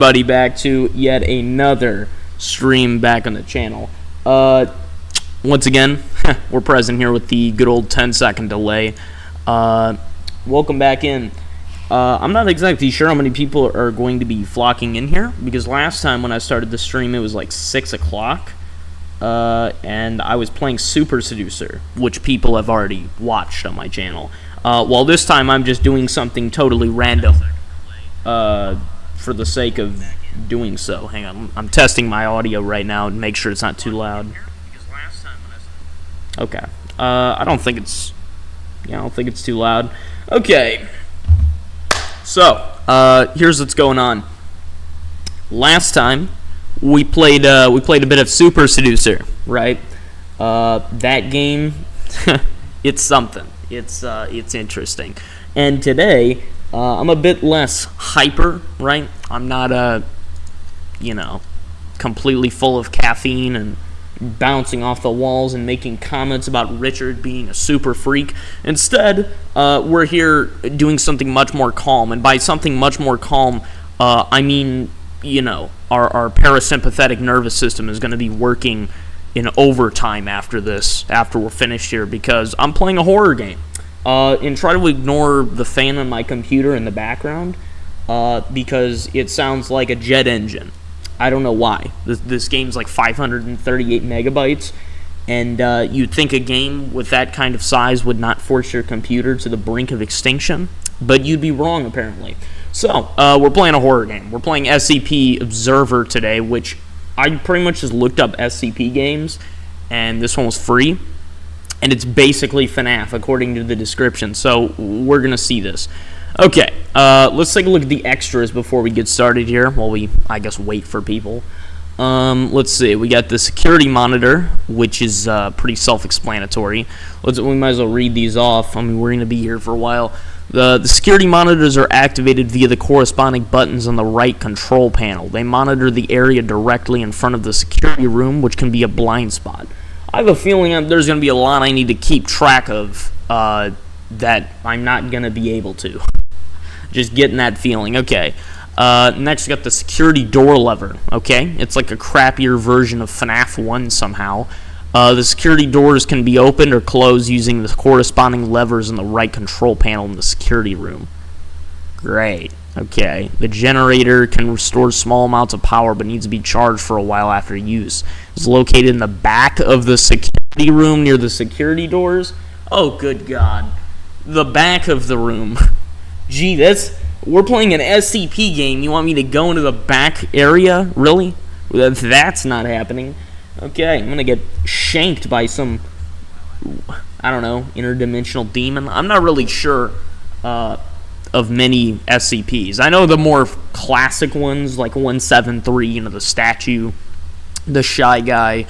Buddy, back to yet another stream back on the channel. Once again, we're present here with the good old 10-second delay. Welcome back in. I'm not exactly sure how many people are going to be flocking in here, because last time when I started the stream it was like 6 o'clock, and I was playing Super Seducer, which people have already watched on my channel. While this time I'm just doing something totally random. For the sake of doing so. Hang on, I'm testing my audio right now and make sure it's not too loud. Okay. I don't think it's too loud. Okay. So, here's what's going on. Last time we played a bit of Super Seducer, right? That game, it's something. It's interesting. And today I'm a bit less hyper, right? I'm not, completely full of caffeine and bouncing off the walls and making comments about Richard being a super freak. Instead, we're here doing something much more calm. And by something much more calm, I mean, our parasympathetic nervous system is going to be working in overtime after we're finished here, because I'm playing a horror game. And try to ignore the fan on my computer in the background, because it sounds like a jet engine. I don't know why. This game's like 538 megabytes, and you'd think a game with that kind of size would not force your computer to the brink of extinction, but you'd be wrong, apparently. So, we're playing a horror game. We're playing SCP Observer today, which I pretty much just looked up SCP games, and this one was free. And it's basically FNAF, according to the description. So, we're going to see this. Okay, let's take a look at the extras before we get started here, while we, I guess, wait for people. Let's see, we got the security monitor, which is pretty self-explanatory. We might as well read these off. I mean, we're going to be here for a while. The security monitors are activated via the corresponding buttons on the right control panel. They monitor the area directly in front of the security room, which can be a blind spot. I have a feeling there's going to be a lot I need to keep track of that I'm not going to be able to. Just getting that feeling. Okay. Next, we got the security door lever. Okay. It's like a crappier version of FNAF 1 somehow. The security doors can be opened or closed using the corresponding levers in the right control panel in the security room. Great. Okay, the generator can restore small amounts of power but needs to be charged for a while after use. It's located in the back of the security room near the security doors. Oh, good God. The back of the room. Gee, we're playing an SCP game. You want me to go into the back area? Really? That's not happening. Okay, I'm going to get shanked by some, I don't know, interdimensional demon. I'm not really sure of many SCPs. I know the more classic ones, like 173, the statue, the Shy Guy,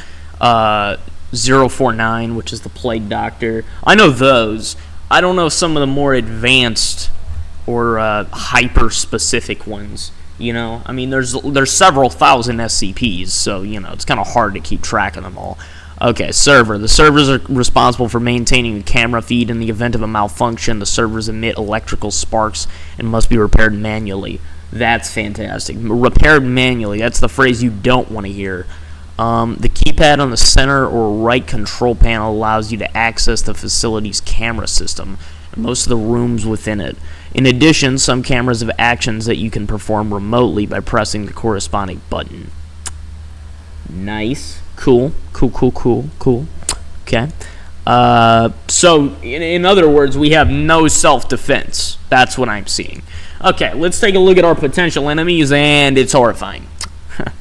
049, which is the Plague Doctor. I know those. I don't know some of the more advanced or hyper-specific ones, I mean, there's several thousand SCPs, so, it's kind of hard to keep track of them all. Okay, server. The servers are responsible for maintaining the camera feed. In the event of a malfunction, the servers emit electrical sparks and must be repaired manually. That's fantastic. Repaired manually. That's the phrase you don't want to hear. The keypad on the center or right control panel allows you to access the facility's camera system and most of the rooms within it. In addition, some cameras have actions that you can perform remotely by pressing the corresponding button. Nice. Cool. Okay. So, in other words, we have no self-defense. That's what I'm seeing. Okay, let's take a look at our potential enemies, and it's horrifying.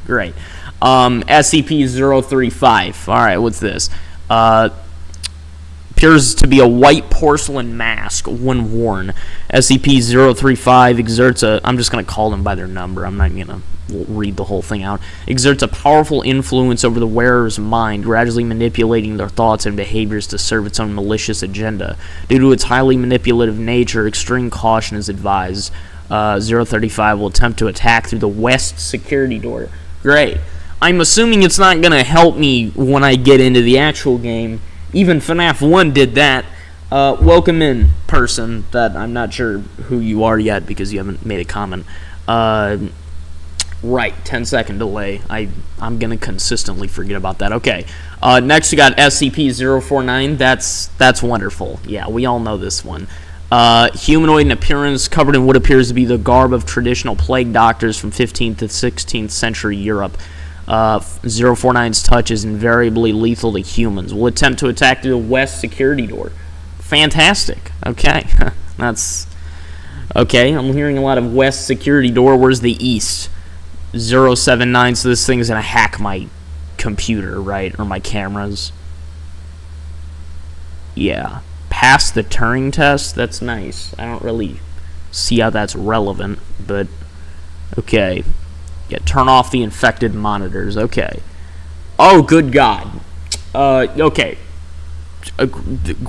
Great. SCP-035. Alright, what's this? Appears to be a white porcelain mask when worn. SCP-035 exerts a... I'm just going to call them by their number. I'm not going to read the whole thing out. Exerts a powerful influence over the wearer's mind, gradually manipulating their thoughts and behaviors to serve its own malicious agenda. Due to its highly manipulative nature, extreme caution is advised. 035 will attempt to attack through the west security door. Great. I'm assuming it's not going to help me when I get into the actual game. Even FNAF 1 did that. Welcome in, person that I'm not sure who you are yet because you haven't made a comment. Right, 10-second delay. I'm gonna consistently forget about that. Okay. Next we got SCP-049. That's wonderful. Yeah, we all know this one. Humanoid in appearance, covered in what appears to be the garb of traditional plague doctors from 15th to 16th century Europe. 049's touch is invariably lethal to humans. Will attempt to attack through the west security door. Fantastic. Okay. That's... Okay, I'm hearing a lot of west security door. Where's the east? 079, so this thing's gonna hack my computer, right? Or my cameras. Yeah. Pass the Turing test? That's nice. I don't really see how that's relevant, but... Okay. Yeah, turn off the infected monitors. Okay. Oh, good God. Okay.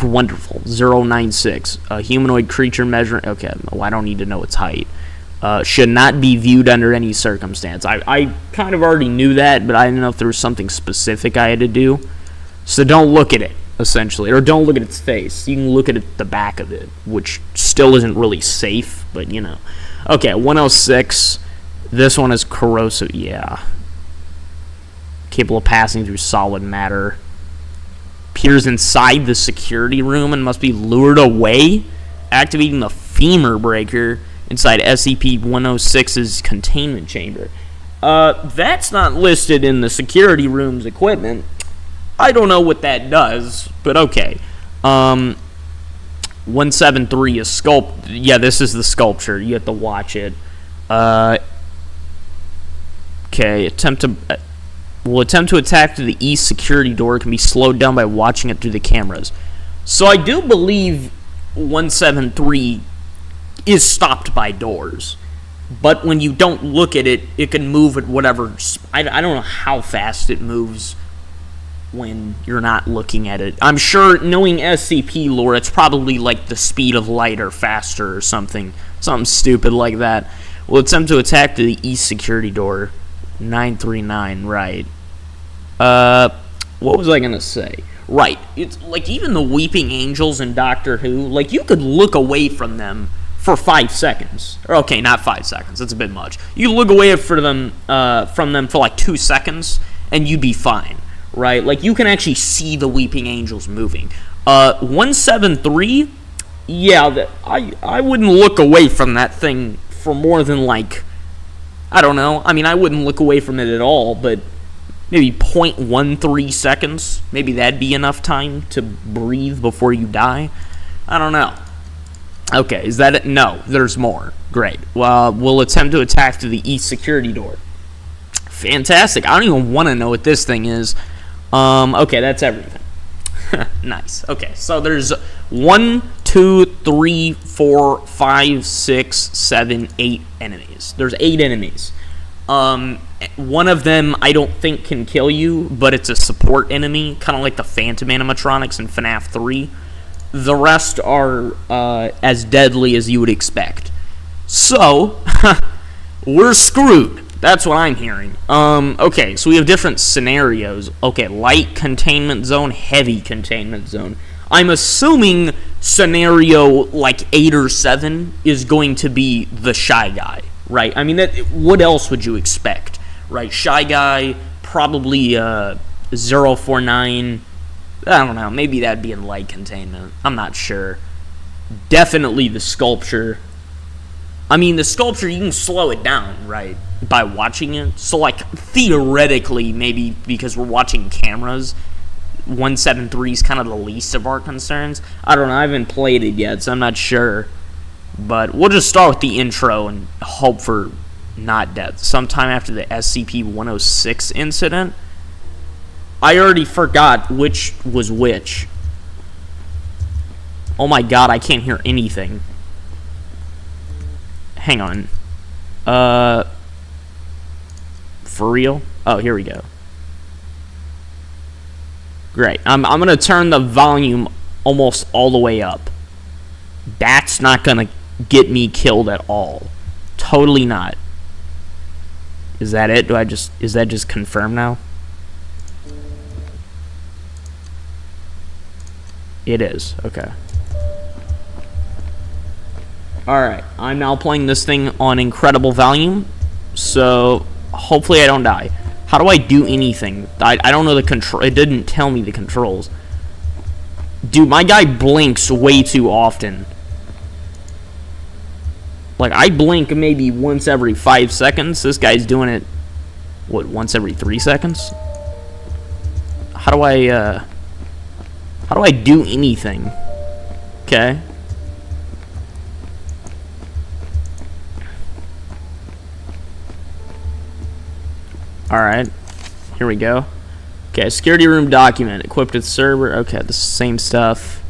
Wonderful. 096. A humanoid creature measuring... Okay, well, I don't need to know its height. Should not be viewed under any circumstance. I kind of already knew that, but I didn't know if there was something specific I had to do. So don't look at it, essentially. Or don't look at its face. You can look at the back of it, which still isn't really safe, but, you know. Okay, 106... This one is corrosive, yeah. Capable of passing through solid matter. Appears inside the security room and must be lured away. Activating the femur breaker inside SCP-106's containment chamber. That's not listed in the security room's equipment. I don't know what that does, but okay. 173 is sculpt. Yeah, this is the sculpture. You have to watch it. Okay, will attempt to attack through the east security door. It can be slowed down by watching it through the cameras. So I do believe 173 is stopped by doors. But when you don't look at it, it can move at whatever... I don't know how fast it moves when you're not looking at it. I'm sure, knowing SCP lore, it's probably like the speed of light or faster or something. Something stupid like that. Will attempt to attack through the east security door. 939, right. What was I gonna say? Right, it's like even the Weeping Angels in Doctor Who, like you could look away from them for 5 seconds. Or okay, not 5 seconds, that's a bit much. You look away from them for like 2 seconds, and you'd be fine, right? Like you can actually see the Weeping Angels moving. 173, yeah, I wouldn't look away from that thing for more than like... I don't know. I mean, I wouldn't look away from it at all, but maybe 0.13 seconds. Maybe that'd be enough time to breathe before you die. I don't know. Okay, is that it? No, there's more. Great. Well, we'll attempt to attack through the east security door. Fantastic. I don't even want to know what this thing is. Okay, that's everything. Nice. Okay, so there's 1, 2, 3, 4, 5, 6, 7, 8 enemies. There's 8 enemies. One of them I don't think can kill you, but it's a support enemy, kind of like the Phantom animatronics in FNAF 3. The rest are as deadly as you would expect. So, we're screwed. That's what I'm hearing. Okay, so we have different scenarios. Okay, light containment zone, heavy containment zone. I'm assuming scenario like 8 or 7 is going to be the Shy Guy, right? I mean, what else would you expect, right? Shy Guy, probably 049. I don't know, maybe that'd be in light containment. I'm not sure. Definitely the sculpture. I mean, the sculpture, you can slow it down, right, by watching it. So, like, theoretically, maybe because we're watching cameras, 173 is kind of the least of our concerns. I don't know, I haven't played it yet, so I'm not sure. But we'll just start with the intro and hope for not death. Sometime after the SCP-106 incident, I already forgot which was which. Oh my god, I can't hear anything. Hang on. For real? Oh, here we go. Great. I'm gonna turn the volume almost all the way up. That's not gonna get me killed at all. Totally not. Is that it? Is that just confirmed now? It is. Okay. Alright, I'm now playing this thing on incredible volume. So, Hopefully I don't die. How do I do anything? I don't know the control. It didn't tell me the controls. Dude, my guy blinks way too often. Like, I blink maybe once every 5 seconds. This guy's doing it, what, once every 3 seconds? How do I do anything? Okay. Alright. Here we go. Okay, security room document. Equipped with server. Okay, the same stuff.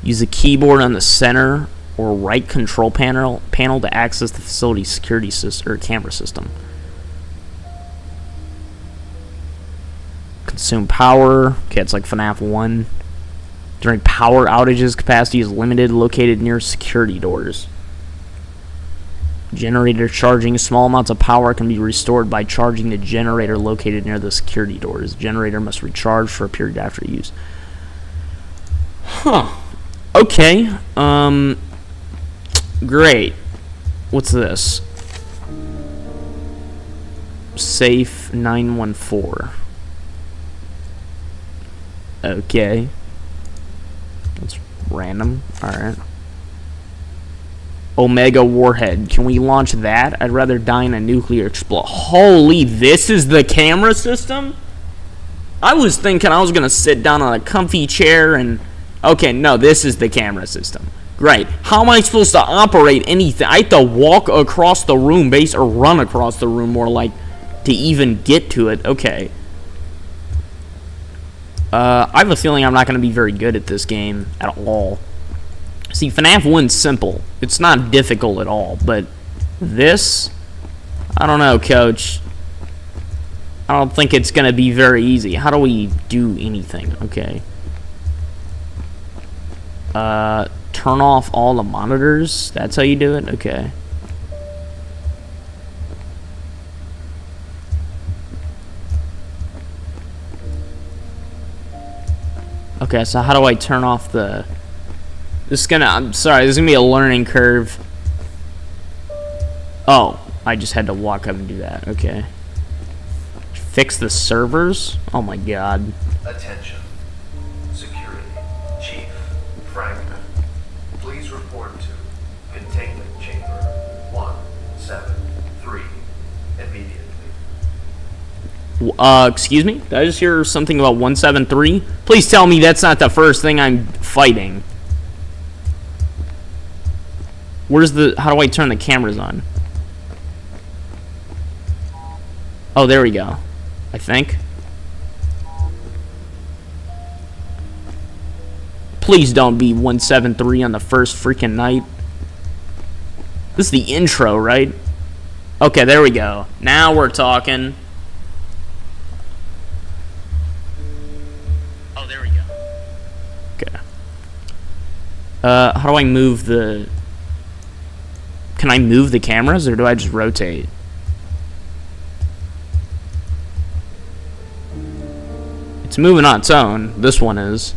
Use the keyboard on the center or right control panel to access the facility's security system or camera system. Consume power. Okay, it's like FNAF 1. During power outages, capacity is limited, located near security doors. Generator charging. Small amounts of power can be restored by charging the generator located near the security doors. Generator must recharge for a period after use. Huh. Okay. Great. What's this? Safe 914. Okay. That's random. Alright. Omega Warhead. Can we launch that? I'd rather die in a nuclear explosion. Holy, this is the camera system? I was thinking I was going to sit down on a comfy chair and... Okay, no, this is the camera system. Great. How am I supposed to operate anything? I have to walk across the room, or run across the room, more like, to even get to it. Okay. I have a feeling I'm not going to be very good at this game at all. See, FNAF 1's simple. It's not difficult at all, but this, I don't know, coach. I don't think it's going to be very easy. How do we do anything? Okay. Turn off all the monitors. That's how you do it? Okay. Okay, so how do I turn off the... I'm sorry, this is gonna be a learning curve. Oh, I just had to walk up and do that. Okay. Fix the servers? Oh my god. Attention. Security. Chief Franklin. Please report to Containment Chamber 173 immediately. Excuse me? Did I just hear something about 173? Please tell me that's not the first thing I'm fighting. Where's the... How do I turn the cameras on? Oh, there we go. I think. Please don't be 173 on the first freaking night. This is the intro, right? Okay, there we go. Now we're talking. Oh, there we go. Okay. How do I move the... Can I move the cameras, or do I just rotate? It's moving on its own. This one is.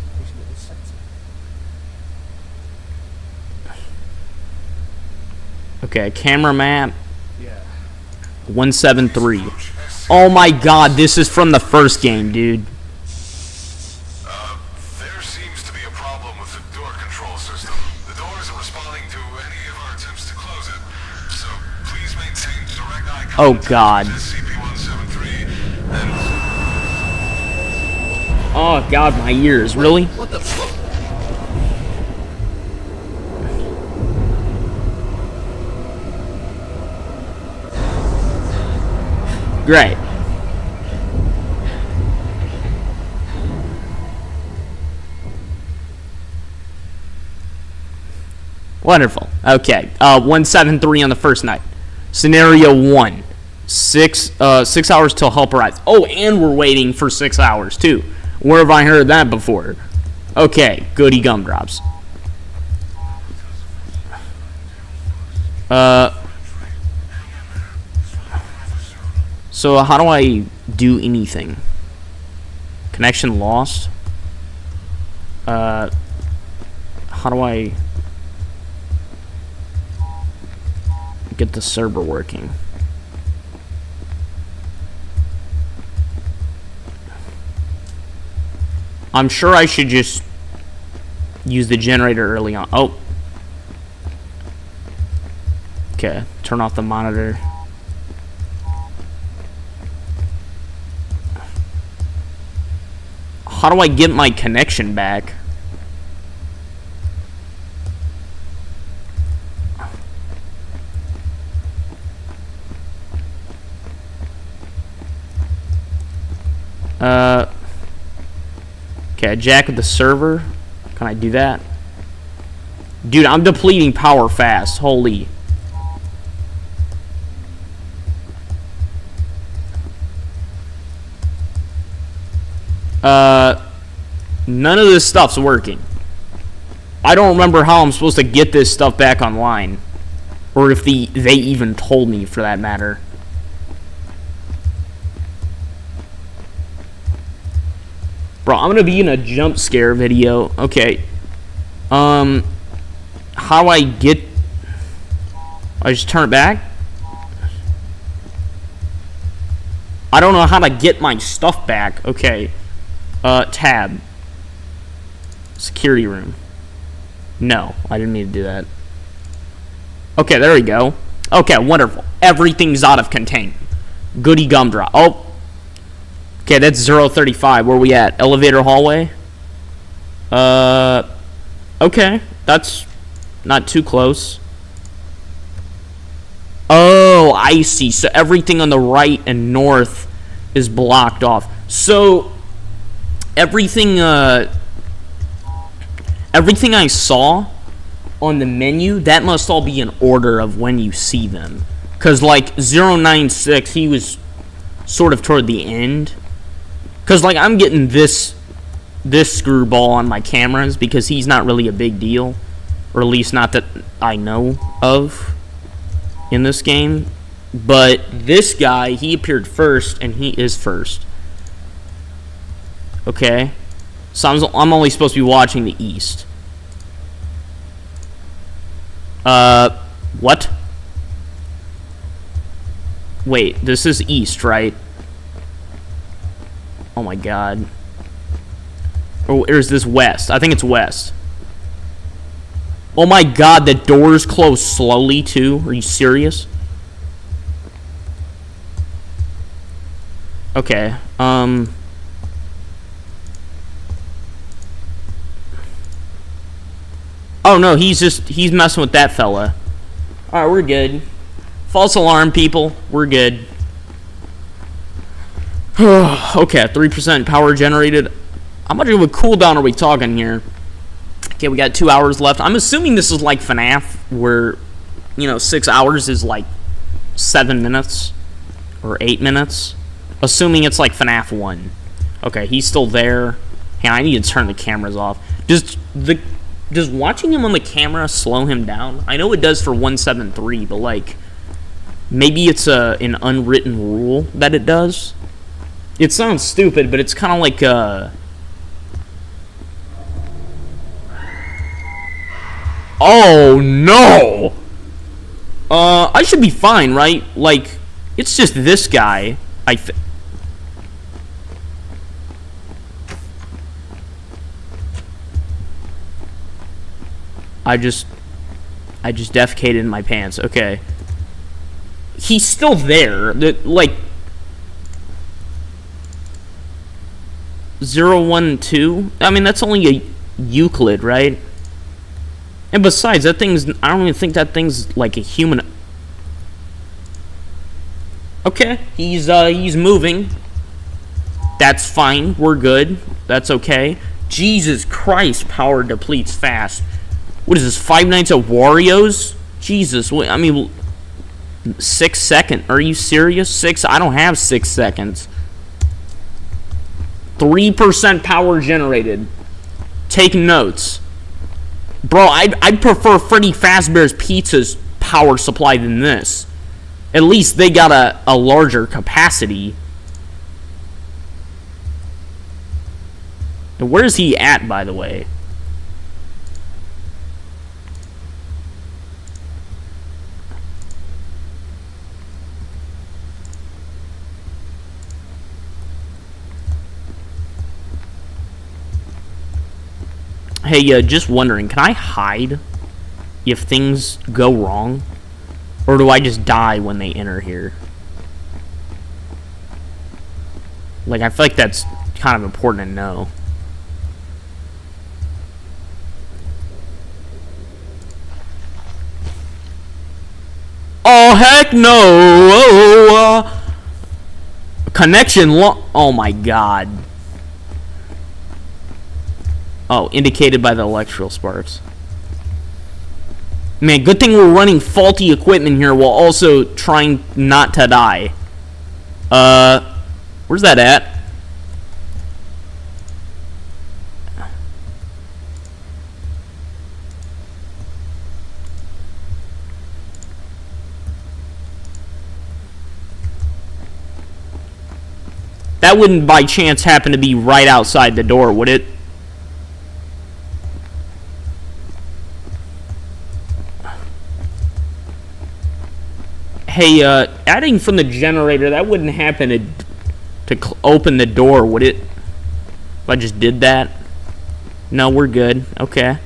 Okay, camera map. 173. Oh my god, this is from the first game, dude. There seems to be a problem with the door control system. The door isn't responding to any of our attempts to close it. So please maintain direct eye contact Oh god. with SCP-173 and... Oh god, my ears. Really? What the fuck? Great. Wonderful. Okay. 173 on the first night. Scenario 1. 6 hours till help arrives. Oh, and we're waiting for 6 hours too. Where have I heard that before? Okay, goody gumdrops. So how do I do anything? Connection lost? How do I get the server working? I'm sure I should just use the generator early on. Oh. Okay, turn off the monitor. How do I get my connection back? Okay, jack with the server. Can I do that? Dude, I'm depleting power fast. Holy. None of this stuff's working. I don't remember how I'm supposed to get this stuff back online. Or if they even told me, for that matter. Bro, I'm gonna be in a jump scare video. Okay. How do I get... I just turn it back? I don't know how to get my stuff back. Okay. Tab. Security room. No, I didn't mean to do that. Okay, there we go. Okay, wonderful. Everything's out of containment. Goody gumdrop. Oh. Okay, that's 035. Where we at? Elevator hallway? Okay. That's not too close. Oh, I see. So everything on the right and north is blocked off. So everything I saw on the menu, that must all be in order of when you see them. Because, like, 096, he was sort of toward the end. Because, like, I'm getting this screwball on my cameras because he's not really a big deal. Or at least not that I know of in this game. But this guy, he appeared first, and he is first. Okay. So I'm only supposed to be watching the east. What? Wait, this is east, right? Oh my god. Or is this west? I think it's west. Oh my god, the doors close slowly too. Are you serious? Okay. Oh no, he's messing with that fella. Alright, we're good. False alarm, people. We're good. Okay, 3% power generated. How much of a cooldown are we talking here? Okay, we got 2 hours left. I'm assuming this is like FNAF, where, 6 hours is like 7 minutes or 8 minutes. Assuming it's like FNAF 1. Okay, he's still there. Hey, I need to turn the cameras off. Does watching him on the camera slow him down? I know it does for 173, but like, maybe it's an unwritten rule that it does. It sounds stupid, but it's kind of like oh no! I should be fine, right? Like, it's just this guy. I just defecated in my pants. Okay. He's still there. Like 012. I mean, that's only a Euclid, right? And besides, that thing's... I don't even think that thing's like a human. Okay, he's moving. That's fine. We're good. That's okay. Jesus Christ, power depletes fast. What is this, 5 Nights at Wario's? Jesus, I mean, 6 seconds. Are you serious? 6? I don't have 6 seconds. 3% power generated. Take notes. Bro, I'd prefer Freddy Fazbear's Pizza's power supply than this. At least they got a larger capacity. And where is he at, by the way? Hey, just wondering, can I hide if things go wrong? Or do I just die when they enter here? Like, I feel like that's kind of important to know. Oh, heck no! Connection oh my god. Oh, indicated by the electrical sparks. Man, good thing we're running faulty equipment here while also trying not to die. Where's that at? That wouldn't by chance happen to be right outside the door, would it? Hey, adding from the generator, that wouldn't happen to open the door, would it? If I just did that? No, we're good. Okay.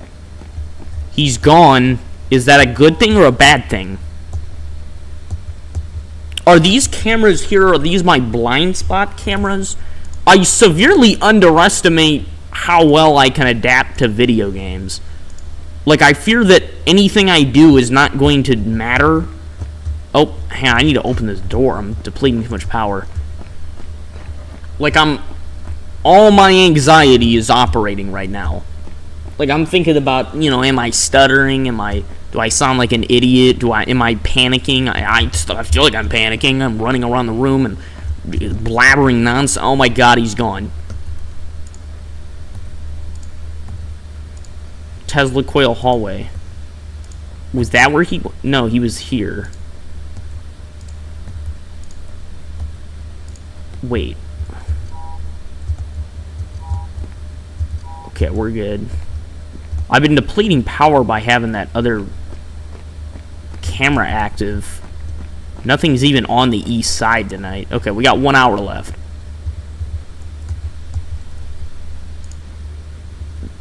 He's gone. Is that a good thing or a bad thing? Are these cameras here, are these my blind spot cameras? I severely underestimate how well I can adapt to video games. Like, I fear that anything I do is not going to matter. Oh, hang on, I need to open this door. I'm depleting too much power. Like, all my anxiety is operating right now. Like, I'm thinking about, you know, am I stuttering? Do I sound like an idiot? Am I panicking? I feel like I'm panicking. I'm running around the room and blabbering nonsense. Oh my god, he's gone. Tesla coil hallway. Was that where he... No, he was here. Wait. Okay, we're good. I've been depleting power by having that other camera active. Nothing's even on the east side tonight. Okay, we got 1 hour left.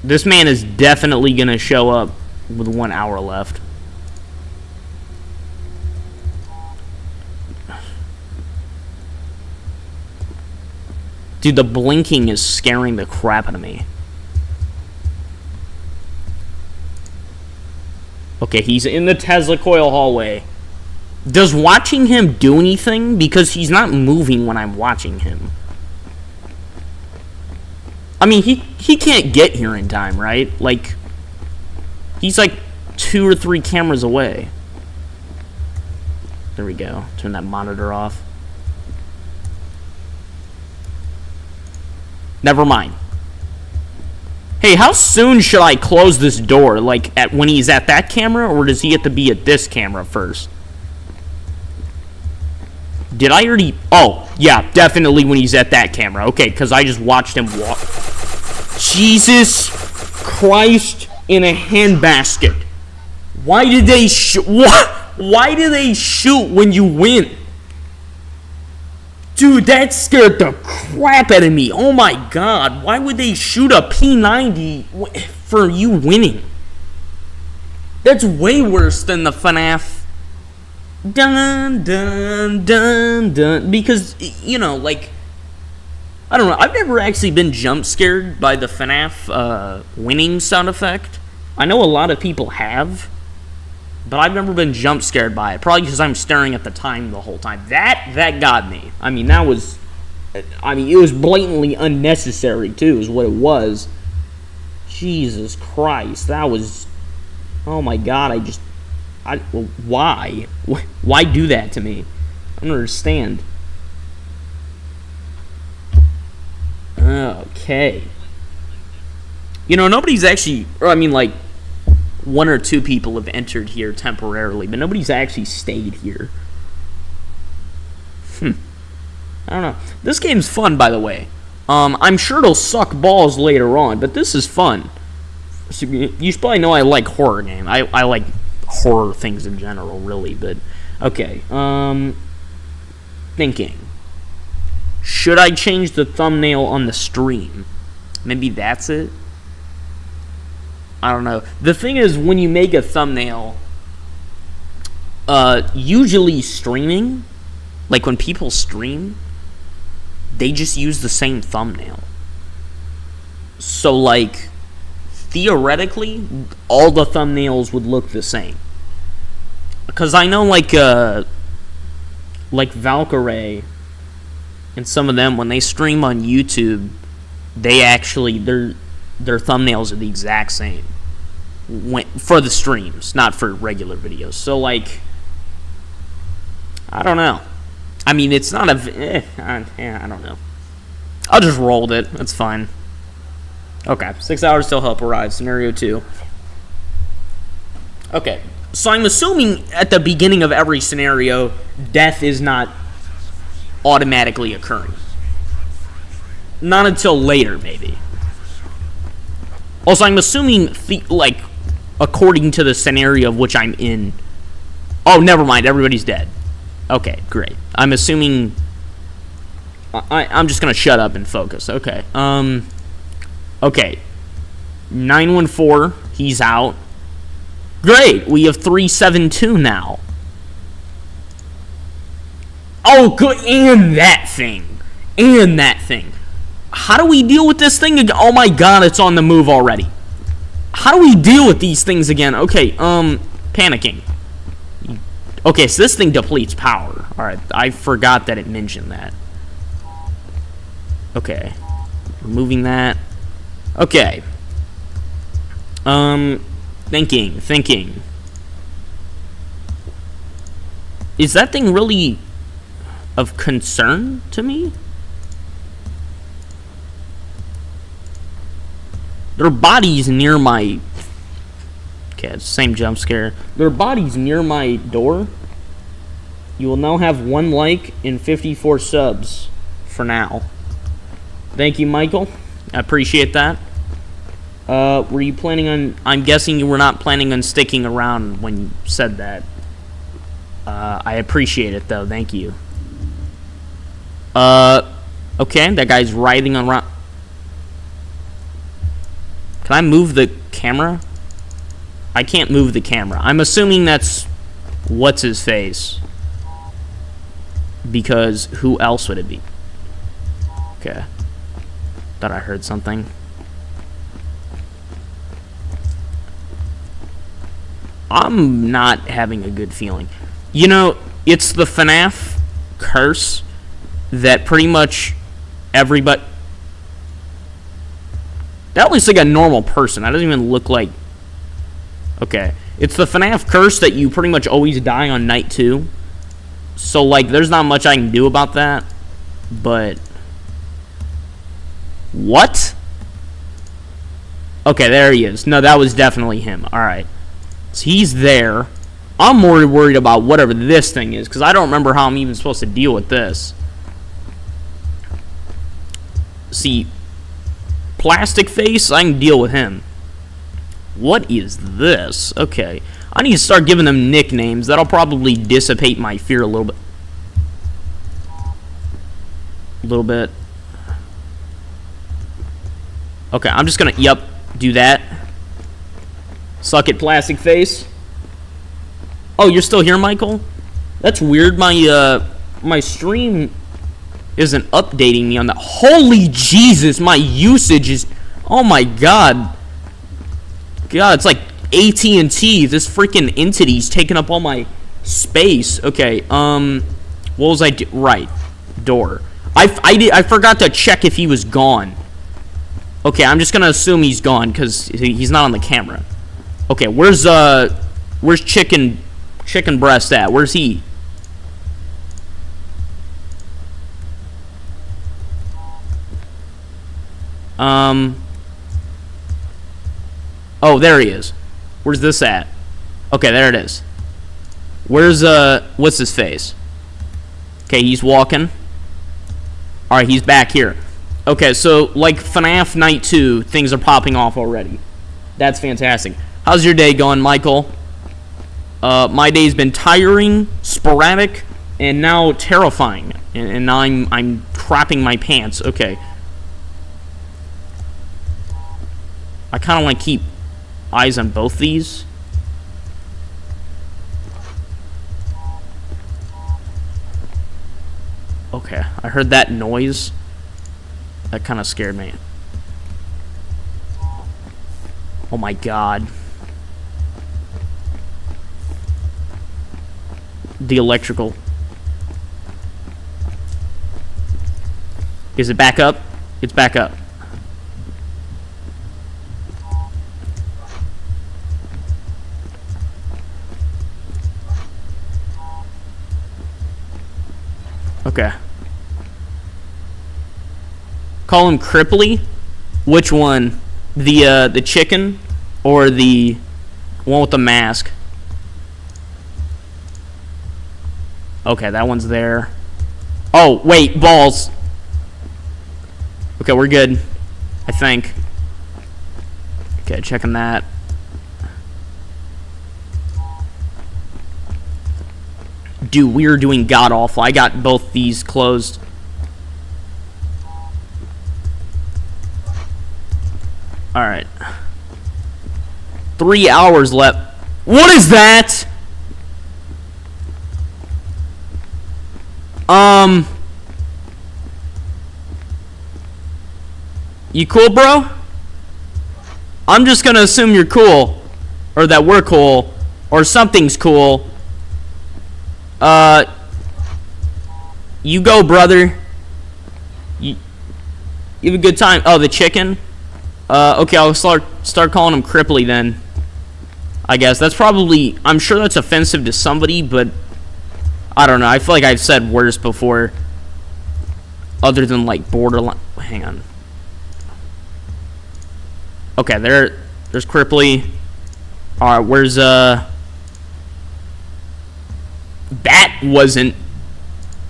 This man is definitely gonna show up with 1 hour left. Dude, the blinking is scaring the crap out of me. Okay, he's in the Tesla coil hallway. Does watching him do anything? Because he's not moving when I'm watching him. I mean, he can't get here in time, right? Like, he's like 2 or 3 cameras away. There we go. Turn that monitor off. Never mind. Hey, how soon should I close this door? Like, when he's at that camera, or does he have to be at this camera first? Did I already... Oh, yeah, definitely when he's at that camera. Okay, because I just watched him walk. Jesus Christ in a handbasket. Why did they shoot... Why do they shoot when you win? Dude, that scared the crap out of me. Oh my god. Why would they shoot a P90 for you winning? That's way worse than the FNAF. Dun, dun, dun, dun. Because, you know, like, I don't know. I've never actually been jump scared by the FNAF winning sound effect. I know a lot of people have. But I've never been jump scared by it. Probably because I'm staring at the time the whole time. That got me. I mean, it was blatantly unnecessary, too, is what it was. Jesus Christ. That was... Oh, my God. Why? Why do that to me? I don't understand. Okay. You know, nobody's actually... I mean, like... 1 or 2 people have entered here temporarily, but nobody's actually stayed here. I don't know. This game's fun, by the way. I'm sure it'll suck balls later on, but this is fun. So you should probably know I like horror games. I like horror things in general, really, but... Okay, thinking. Should I change the thumbnail on the stream? Maybe that's it? I don't know. The thing is, when you make a thumbnail, usually streaming, like when people stream, they just use the same thumbnail. So, like, theoretically, all the thumbnails would look the same. Because I know, like Valkyrie and some of them, when they stream on YouTube, they actually, their thumbnails are the exact same. For the streams, not for regular videos. So, like, I don't know. I mean, it's not I don't know. I'll just roll with it. That's fine. Okay, 6 hours till help arrives. Scenario 2. Okay, so I'm assuming at the beginning of every scenario, death is not automatically occurring. Not until later, maybe. Also, I'm assuming, like, according to the scenario of which I'm in... Oh, never mind, everybody's dead. Okay, great. I'm assuming... I'm just gonna shut up and focus. Okay, okay. 914, he's out. Great, we have 372 now. Oh, good, and that thing. And that thing. How do we deal with this thing again? Oh my god, it's on the move already. How do we deal with these things again? Okay, panicking. Okay, so this thing depletes power. Alright, I forgot that it mentioned that. Okay. Removing that. Okay. Thinking. Is that thing really of concern to me? There are bodies near my... Okay, it's the same jump scare. There are bodies near my door. You will now have 1 like and 54 subs for now. Thank you, Michael. I appreciate that. Were you planning on... I'm guessing you were not planning on sticking around when you said that. I appreciate it, though. Thank you. Okay, that guy's writhing around... Can I move the camera? I can't move the camera. I'm assuming that's... What's his face? Because who else would it be? Okay. Thought I heard something. I'm not having a good feeling. You know, it's the FNAF curse that pretty much everybody... That looks like a normal person. That doesn't even look like... Okay. It's the FNAF curse that you pretty much always die on night 2. So, like, there's not much I can do about that. But... What? Okay, there he is. No, that was definitely him. Alright. So he's there. I'm more worried about whatever this thing is, because I don't remember how I'm even supposed to deal with this. See, plastic face, I can deal with him. What is this? Okay. I need to start giving them nicknames. That'll probably dissipate my fear a little bit. A little bit. Okay, I'm just gonna, yep, do that. Suck it, plastic face. Oh, you're still here, Michael? That's weird. My stream isn't updating me on that. Holy Jesus, my usage is... Oh my god. God, it's like AT&T. This freaking entity's taking up all my space. Okay, what was I do? Right. Door. I forgot to check if he was gone. Okay, I'm just gonna assume he's gone, because he's not on the camera. Okay, where's chicken breast at? Where's he? Oh, there he is. Where's this at? Okay, there it is. Where's, what's his face? Okay, he's walking. Alright, he's back here. Okay, so, like FNAF Night 2, things are popping off already. That's fantastic. How's your day going, Michael? My day's been tiring, sporadic, and now terrifying. And now I'm crapping my pants. Okay. I kind of want to keep eyes on both these. Okay, I heard that noise. That kind of scared me. Oh my god. The electrical. Is it back up? It's back up. Okay. Call him Cripply? Which one? The chicken or the one with the mask? Okay, that one's there. Oh, wait, balls. Okay, we're good. I think. Okay, checking that. Dude, we are doing god-awful. I got both these closed. Alright. 3 hours left. What is that? You cool, bro? I'm just gonna assume you're cool. Or that we're cool. Or something's cool. You go, brother. You have a good time. Oh, the chicken? Okay, I'll start calling him Cripply then. I guess. That's probably... I'm sure that's offensive to somebody, but... I don't know. I feel like I've said worse before. Other than, like, borderline... Hang on. Okay, there's Cripply. Alright, where's, That wasn't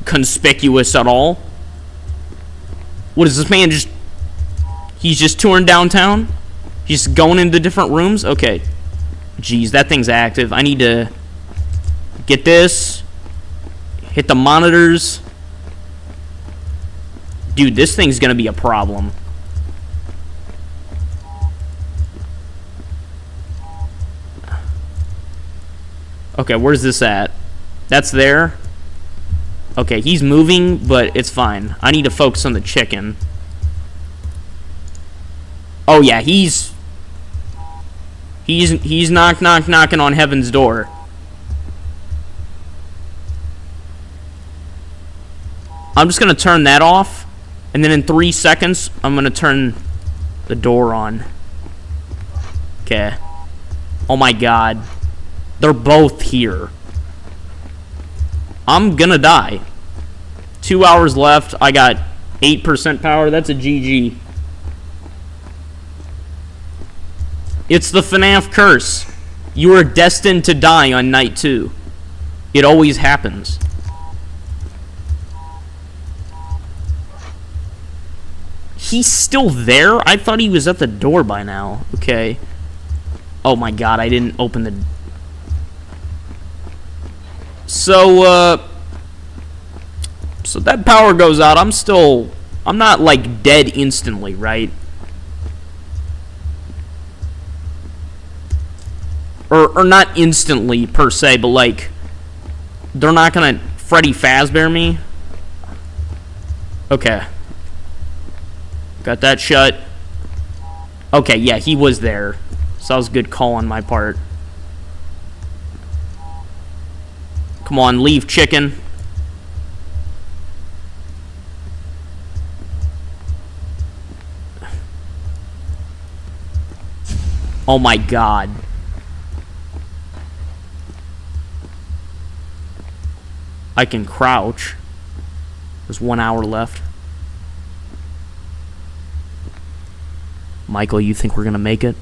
conspicuous at all. What is this man just... He's just touring downtown? He's just going into different rooms? Okay. Jeez, that thing's active. I need to get this. Hit the monitors. Dude, this thing's gonna be a problem. Okay, where's this at? That's there. Okay, he's moving, but it's fine. I need to focus on the chicken. Oh yeah, he's knocking on heaven's door. I'm just gonna turn that off, and then in 3 seconds, I'm gonna turn the door on. Okay. Oh my god. They're both here. I'm gonna die. 2 hours left. I got 8% power. That's a GG. It's the FNAF curse. You are destined to die on night 2. It always happens. He's still there? I thought he was at the door by now. Okay. Oh my god, I didn't open the... So that power goes out. I'm not, like, dead instantly, right? Or not instantly, per se, but, like, they're not gonna Freddy Fazbear me? Okay. Got that shut. Okay, yeah, he was there. So that was a good call on my part. Come on, leave, chicken. Oh my god. I can crouch. There's 1 hour left. Michael, you think we're gonna make it?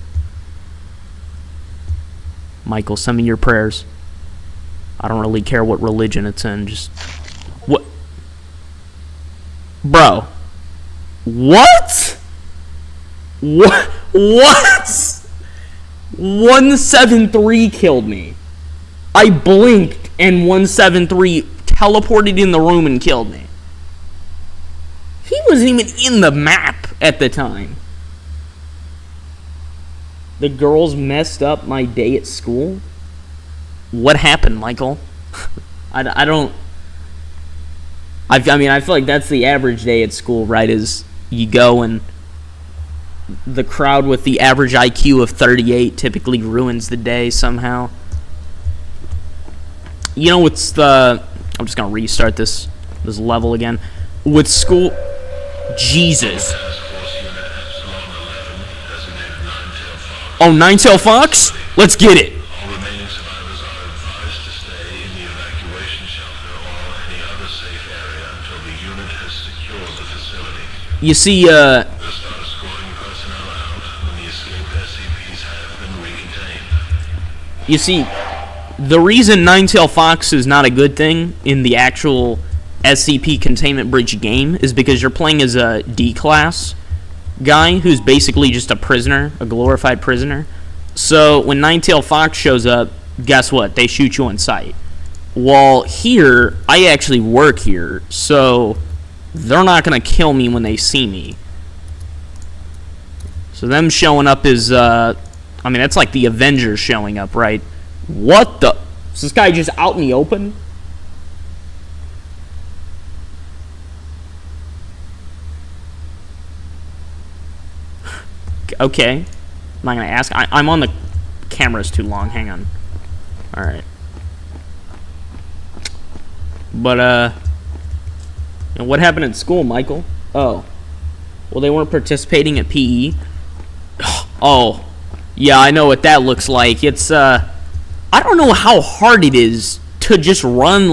Michael, send me your prayers. I don't really care what religion it's in, just... What? Bro. What? What? What? 173 killed me. I blinked and 173 teleported in the room and killed me. He wasn't even in the map at the time. The girls messed up my day at school? What happened, Michael? I don't... I mean, I feel like that's the average day at school, right? Is you go and the crowd with the average IQ of 38 typically ruins the day somehow. You know, it's the... I'm just going to restart this level again. With school... Jesus. Oh, Nine-Tail Fox? Let's get it. All remaining survivors are advised to stay in the evacuation shelter or any other safe area until the unit has secured the facility. You see, They'll start escorting personnel out when the escaped SCPs have been recontained. You see, the reason Nine-Tail Fox is not a good thing in the actual SCP Containment Bridge game is because you're playing as a D-class guy who's basically just a prisoner, a glorified prisoner. So when Nine-Tail Fox shows up, guess what? They shoot you on sight. While here, I actually work here, so they're not going to kill me when they see me. So them showing up is, I mean, that's like the Avengers showing up, right? What the... Is this guy just out in the open? Okay. I'm not going to ask. I'm on the... Camera's too long. Hang on. Alright. But, you know, what happened at school, Michael? Oh. Well, they weren't participating at PE? Oh. Yeah, I know what that looks like. It's, I don't know how hard it is to just run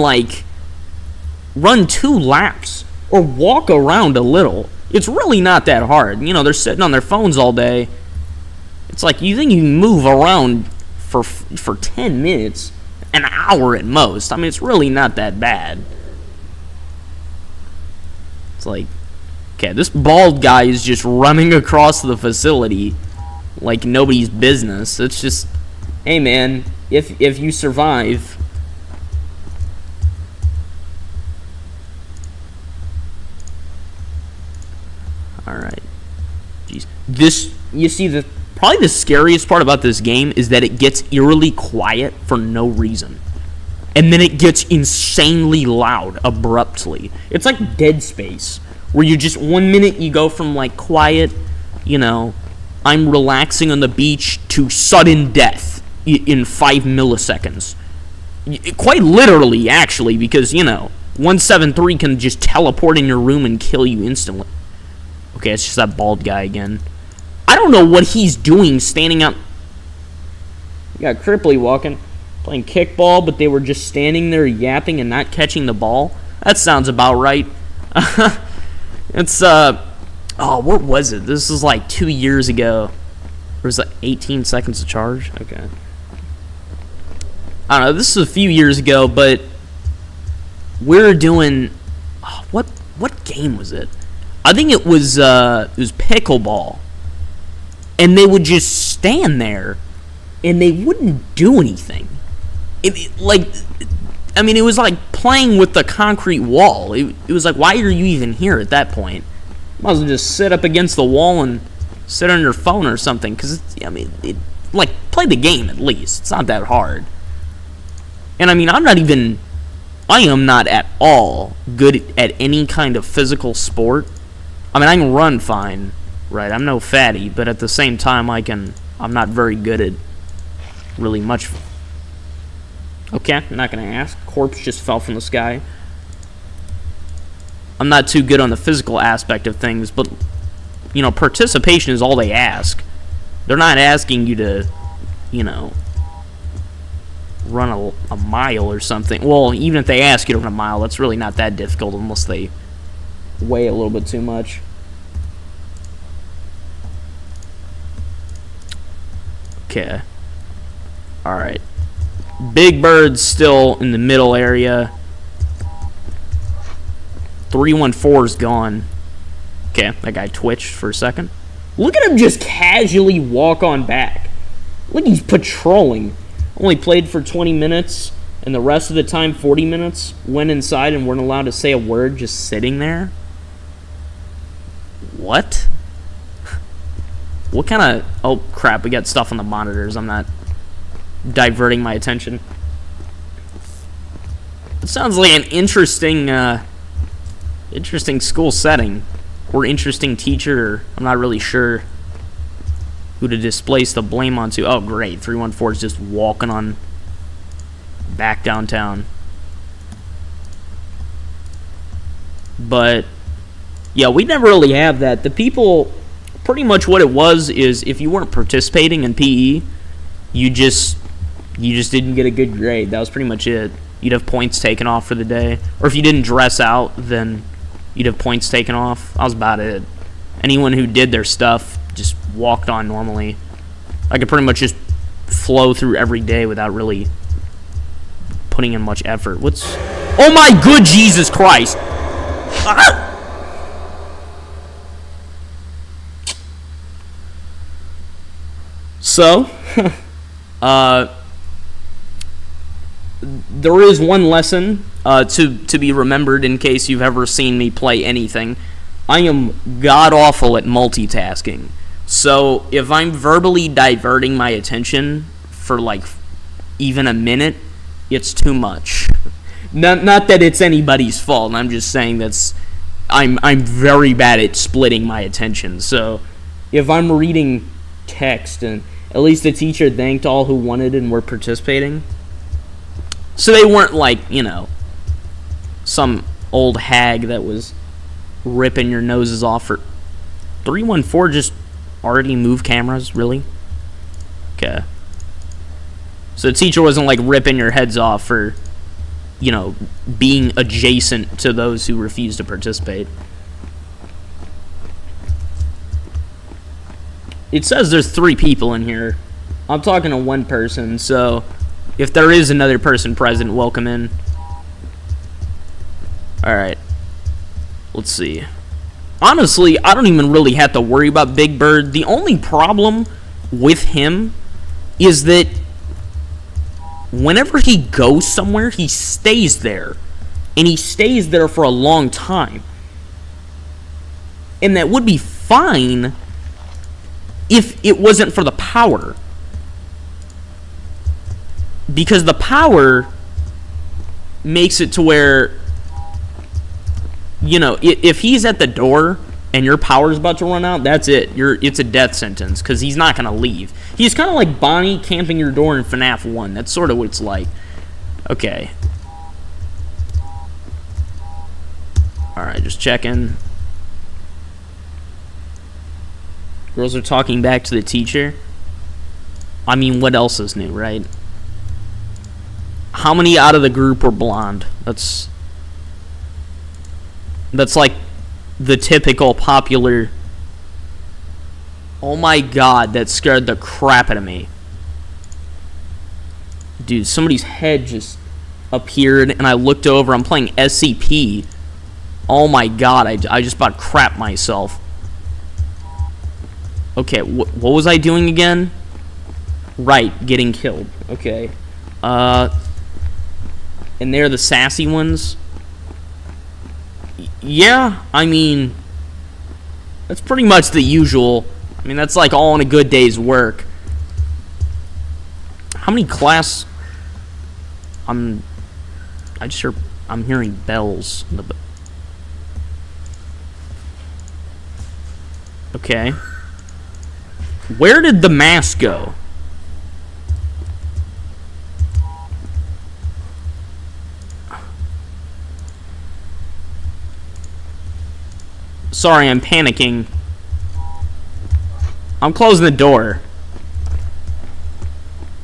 2 laps or walk around a little. It's really not that hard. You know, they're sitting on their phones all day. It's like, you think you can move around for 10 minutes, an hour at most. I mean, it's really not that bad. It's like, okay, this bald guy is just running across the facility like nobody's business. It's just, hey man, if you survive... Alright. Jeez. This, you see, probably the scariest part about this game is that it gets eerily quiet for no reason. And then it gets insanely loud abruptly. It's like Dead Space, where you just, 1 minute you go from like quiet, you know, I'm relaxing on the beach, to sudden death in 5 milliseconds. Quite literally, actually, because, you know, 173 can just teleport in your room and kill you instantly. Okay, it's just that bald guy again. I don't know what he's doing standing up. You got Cripply walking, playing kickball, but they were just standing there yapping and not catching the ball. That sounds about right. It's, oh, what was it? This was like 2 years ago. Or was it 18 seconds to charge? Okay. I don't know, this was a few years ago, but we were doing, oh, what game was it? I think it was pickleball. And they would just stand there, and they wouldn't do anything. I mean, it was like playing with the concrete wall. It was like, why are you even here at that point? Might as well just sit up against the wall and sit on your phone or something. Because, I mean, like, play the game at least. It's not that hard. And, I mean, I am not at all good at any kind of physical sport. I mean, I can run fine. Right, I'm no fatty, but at the same time, I'm not very good at really much. Okay, I'm not gonna ask. Corpse just fell from the sky. I'm not too good on the physical aspect of things, but, you know, participation is all they ask. They're not asking you to, you know, run a mile or something. Well, even if they ask you to run a mile, that's really not that difficult unless they weigh a little bit too much. Okay. Alright. Big Bird's still in the middle area. 314's gone. Okay, that guy twitched for a second. Look at him just casually walk on back. Look, he's patrolling. Only played for 20 minutes, and the rest of the time, 40 minutes, went inside and weren't allowed to say a word, just sitting there. What? What kind of... Oh, crap. We got stuff on the monitors. I'm not diverting my attention. It sounds like an interesting, interesting school setting. Or interesting teacher. I'm not really sure who to displace the blame onto. Oh, great. 314 is just walking on back downtown. But, yeah, we never really have that. The people... Pretty much what it was is if you weren't participating in PE, you just didn't get a good grade. That was pretty much it. You'd have points taken off for the day. Or if you didn't dress out, then you'd have points taken off. That was about it. Anyone who did their stuff just walked on normally. I could pretty much just flow through every day without really putting in much effort. What's... Oh my good Jesus Christ! Ah! So, there is one lesson to be remembered in case you've ever seen me play anything. I am god-awful at multitasking. So, if I'm verbally diverting my attention for, like, even a minute, it's too much. Not that it's anybody's fault. I'm just saying I'm very bad at splitting my attention. So, if I'm reading text and... At least the teacher thanked all who wanted and were participating. So they weren't like, you know, some old hag that was ripping your noses off for... 314 just already moved cameras? Really? Okay. So the teacher wasn't like ripping your heads off for, you know, being adjacent to those who refused to participate. It says there's 3 people in here. I'm talking to one person, so if there is another person present, welcome in. Alright. Let's see. Honestly, I don't even really have to worry about Big Bird. The only problem with him is that whenever he goes somewhere, he stays there. And he stays there for a long time. And that would be fine if it wasn't for the power. Because the power makes it to where, you know, if he's at the door and your power's about to run out, that's it. It's a death sentence because he's not going to leave. He's kind of like Bonnie camping your door in FNAF 1. That's sort of what it's like. Okay. Alright, just checking. Girls are talking back to the teacher. I mean, what else is new, right? How many out of the group were blonde? That's like the typical popular... Oh my god, that scared the crap out of me. Dude, somebody's head just appeared and I looked over. I'm playing SCP. Oh my god, I just about crapped myself. Okay, what was I doing again? Right, getting killed. Okay. And they're the sassy ones? Yeah, I mean... That's pretty much the usual. I mean, that's like all in a good day's work. How many class... I'm hearing bells. Okay. Where did the mask go? Sorry, I'm panicking. I'm closing the door.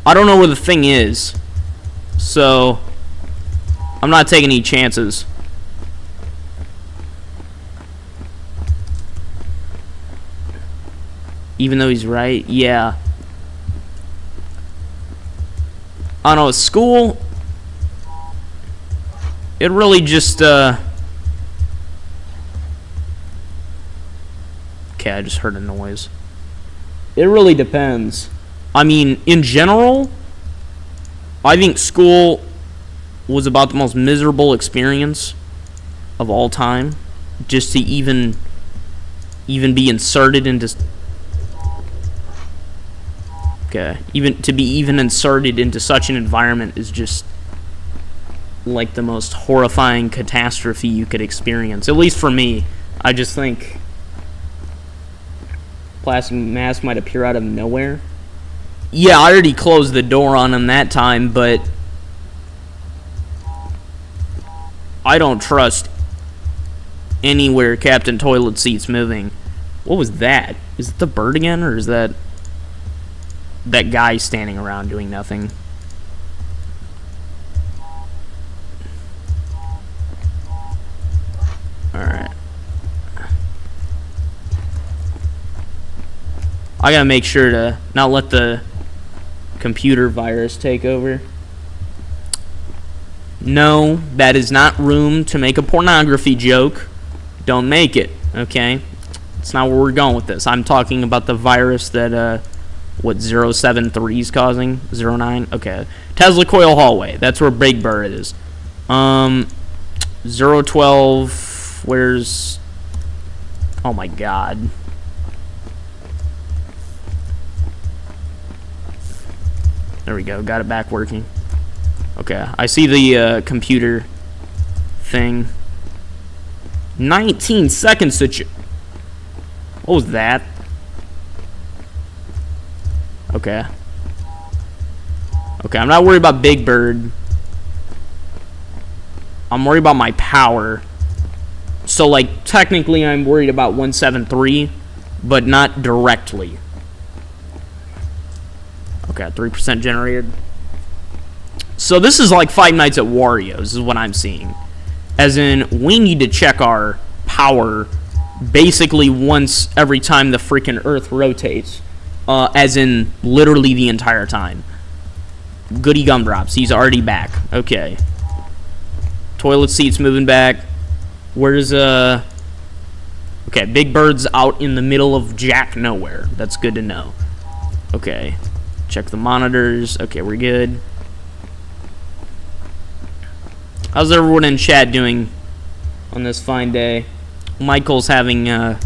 I don't know where the thing is. So, I'm not taking any chances. Even though he's right, yeah. I don't know, school... It really just, Okay, I just heard a noise. It really depends. I mean, in general, I think school was about the most miserable experience of all time. Just to even be inserted into... Okay. Even to be even inserted into such an environment is just like the most horrifying catastrophe you could experience. At least for me. I just think plastic mask might appear out of nowhere. Yeah, I already closed the door on him that time, but I don't trust anywhere Captain Toilet Seat's moving. What was that? Is it the bird again, or is that guy standing around doing nothing? Alright. I gotta make sure to not let the computer virus take over. No, that is not room to make a pornography joke. Don't make it, okay? It's not where we're going with this. I'm talking about the virus that, what, 073 is causing? 09? Okay. Tesla Coil Hallway. That's where Big Bird is. 012, where's... Oh my god. There we go. Got it back working. Okay. I see the, computer thing. 19 seconds to... What was that? Okay. Okay, I'm not worried about Big Bird. I'm worried about my power. So, like, technically I'm worried about 173, but not directly. Okay, 3% generated. So this is like Five Nights at Wario's, is what I'm seeing. As in, we need to check our power basically once every time the freaking Earth rotates. As in, literally the entire time. Goody Gumdrops, he's already back. Okay. Toilet Seat's moving back. Where's, Okay, Big Bird's out in the middle of jack nowhere. That's good to know. Okay. Check the monitors. Okay, we're good. How's everyone in chat doing on this fine day? Michael's having an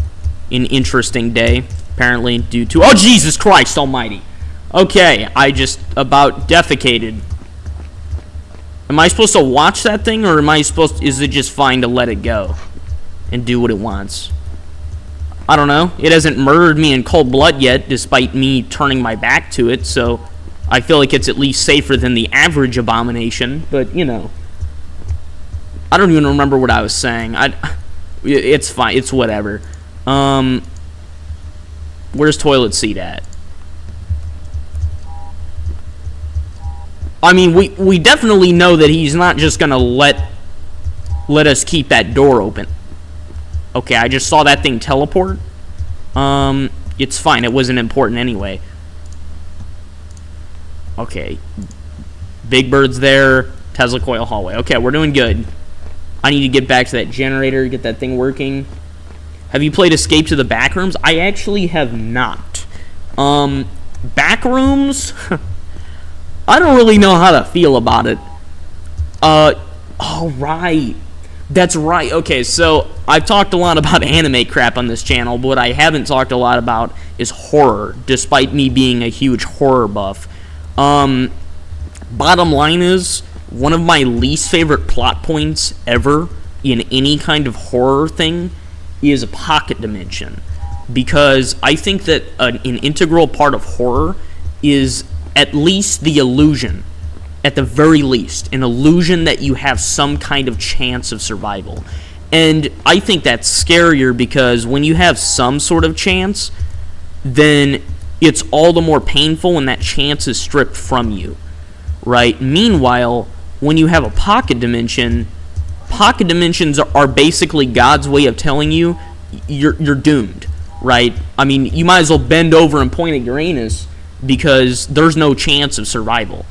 interesting day, apparently, due to... Oh, Jesus Christ almighty! Okay, I just about defecated. Am I supposed to watch that thing, or is it just fine to let it go and do what it wants? I don't know. It hasn't murdered me in cold blood yet, despite me turning my back to it, so I feel like it's at least safer than the average abomination, but, you know. I don't even remember what I was saying. It's fine. It's whatever. Where's Toilet Seat at? I mean, we definitely know that he's not just gonna let us keep that door open. Okay, I just saw that thing teleport. It's fine. It wasn't important anyway. Okay. Big Bird's there. Tesla Coil Hallway. Okay, we're doing good. I need to get back to that generator, get that thing working. Have you played Escape to the Backrooms? I actually have not. Backrooms? I don't really know how to feel about it. Oh, right. That's right. Okay, so I've talked a lot about anime crap on this channel, but what I haven't talked a lot about is horror, despite me being a huge horror buff. Bottom line is, one of my least favorite plot points ever in any kind of horror thing is a pocket dimension. Because I think that an integral part of horror is at least the illusion, at the very least, an illusion that you have some kind of chance of survival. And I think that's scarier because when you have some sort of chance, then it's all the more painful when that chance is stripped from you, right? Meanwhile, when you have a pocket dimensions are basically God's way of telling you you're doomed, right? I mean, you might as well bend over and point at Uranus because there's no chance of survival.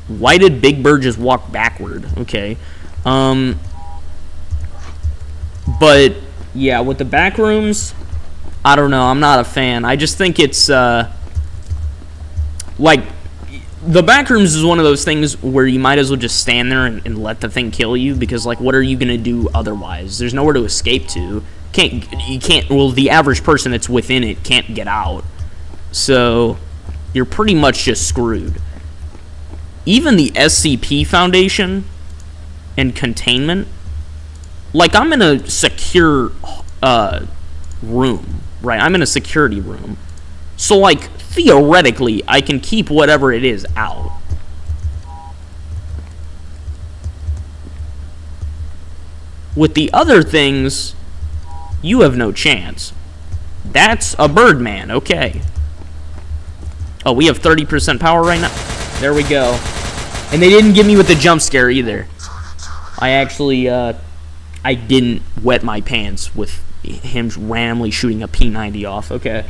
Why did Big Bird just walk backward? Okay. But, yeah, with the back rooms, I don't know. I'm not a fan. I just think it's, like, the back rooms is one of those things where you might as well just stand there and let the thing kill you because, like, what are you going to do otherwise? There's nowhere to escape to. Well, the average person that's within it can't get out. So, you're pretty much just screwed. Even the SCP Foundation and containment, like, I'm in a secure room, right? I'm in a security room. So, like, theoretically, I can keep whatever it is out. With the other things, you have no chance. That's a Birdman, okay. Oh, we have 30% power right now? There we go. And they didn't give me with the jump scare either. I actually, I didn't wet my pants with him randomly shooting a P90 off. Okay.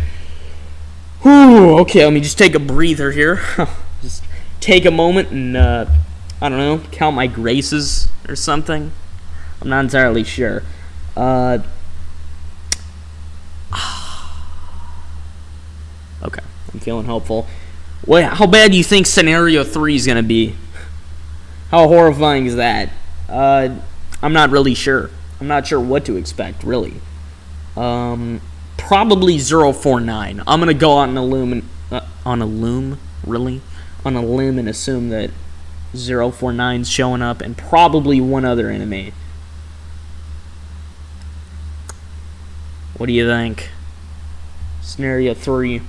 Whew, okay, let me just take a breather here. Just take a moment and, I don't know, count my graces or something. I'm not entirely sure. Okay, I'm feeling hopeful. How bad do you think Scenario 3 is going to be? How horrifying is that? I'm not really sure. I'm not sure what to expect, really. Probably 049. I'm going to go out on a limb and assume that 049's showing up, and probably one other enemy. What do you think? Scenario 3.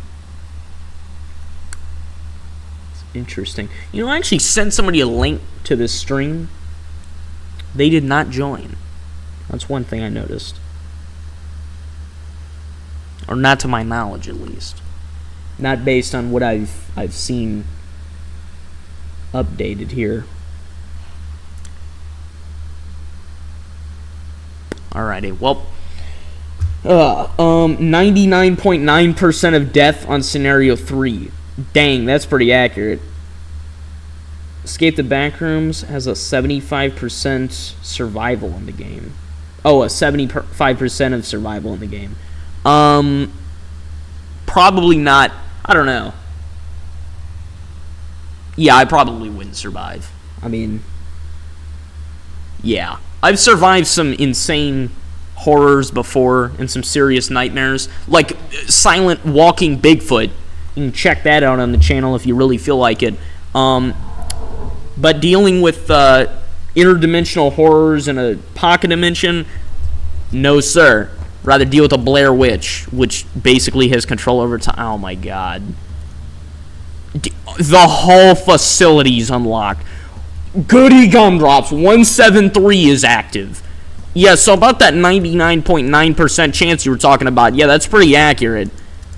It's interesting. You know, I actually sent somebody a link to this stream. They did not join. That's one thing I noticed. Or not to my knowledge, at least. Not based on what I've seen updated here. Alrighty, well, 99.9% of death on Scenario 3. Dang, that's pretty accurate. Escape the Backrooms has a 75% survival in the game. Oh, a 75% of survival in the game. Probably not. I don't know. Yeah, I probably wouldn't survive. I mean, yeah. I've survived some insane horrors before and some serious nightmares. Like Silent Walking Bigfoot. You can check that out on the channel if you really feel like it. But dealing with interdimensional horrors in a pocket dimension, no sir. Rather deal with a Blair Witch, which basically has control over time. Oh my god. The whole facility's unlocked. Goody gumdrops, 173 is active. Yeah, so about that 99.9% chance you were talking about, yeah, that's pretty accurate.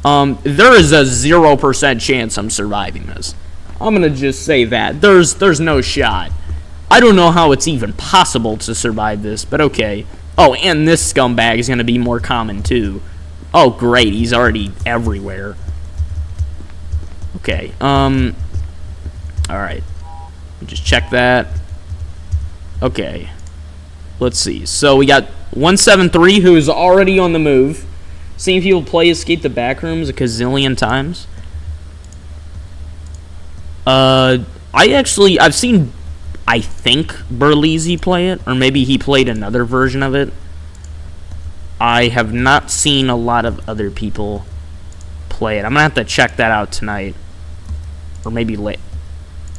There is a 0% chance I'm surviving this. I'm gonna just say that. There's no shot. I don't know how it's even possible to survive this, but okay. Oh, and this scumbag is gonna be more common too. Oh, great, he's already everywhere. Okay, alright. Just check that. Okay. Let's see. So we got 173 who is already on the move. Seen people play Escape the Backrooms a gazillion times. I've seen, I think, Burleezy play it, or maybe he played another version of it. I have not seen a lot of other people play it. I'm gonna have to check that out tonight. Or maybe late.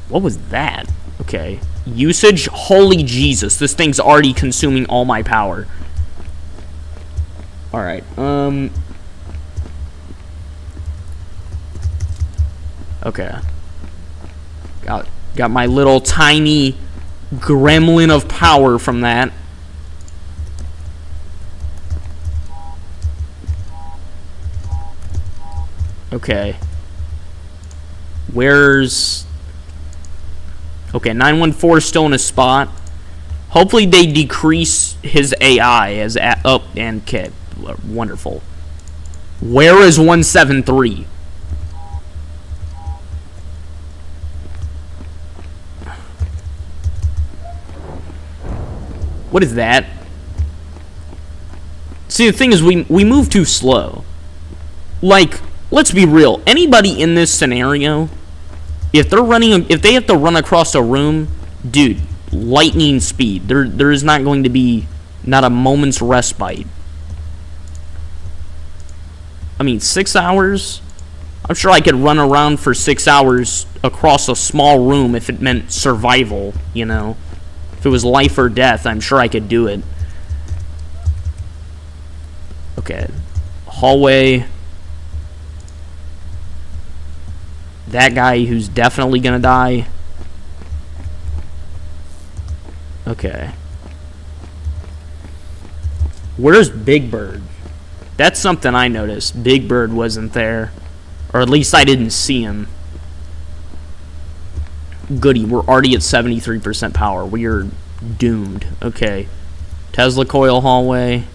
What was that? Okay. Usage? Holy Jesus. This thing's already consuming all my power. Alright. Okay. Got my little tiny gremlin of power from that. Okay. Where's... Okay, 914 is still in his spot. Hopefully they decrease his AI as... Oh, and kid. Wonderful. Where is 173? What is that? See, the thing is, we move too slow. Like, let's be real. Anybody in this scenario, if they have to run across a room, dude, lightning speed. There is not going to be not a moment's respite. I mean, 6 hours? I'm sure I could run around for 6 hours across a small room if it meant survival, you know. If it was life or death, I'm sure I could do it. Okay. Hallway. That guy who's definitely gonna die. Okay. Where's Big Bird? That's something I noticed. Big Bird wasn't there. Or at least I didn't see him. Goody, we're already at 73% power. We are doomed. Okay. Tesla coil hallway.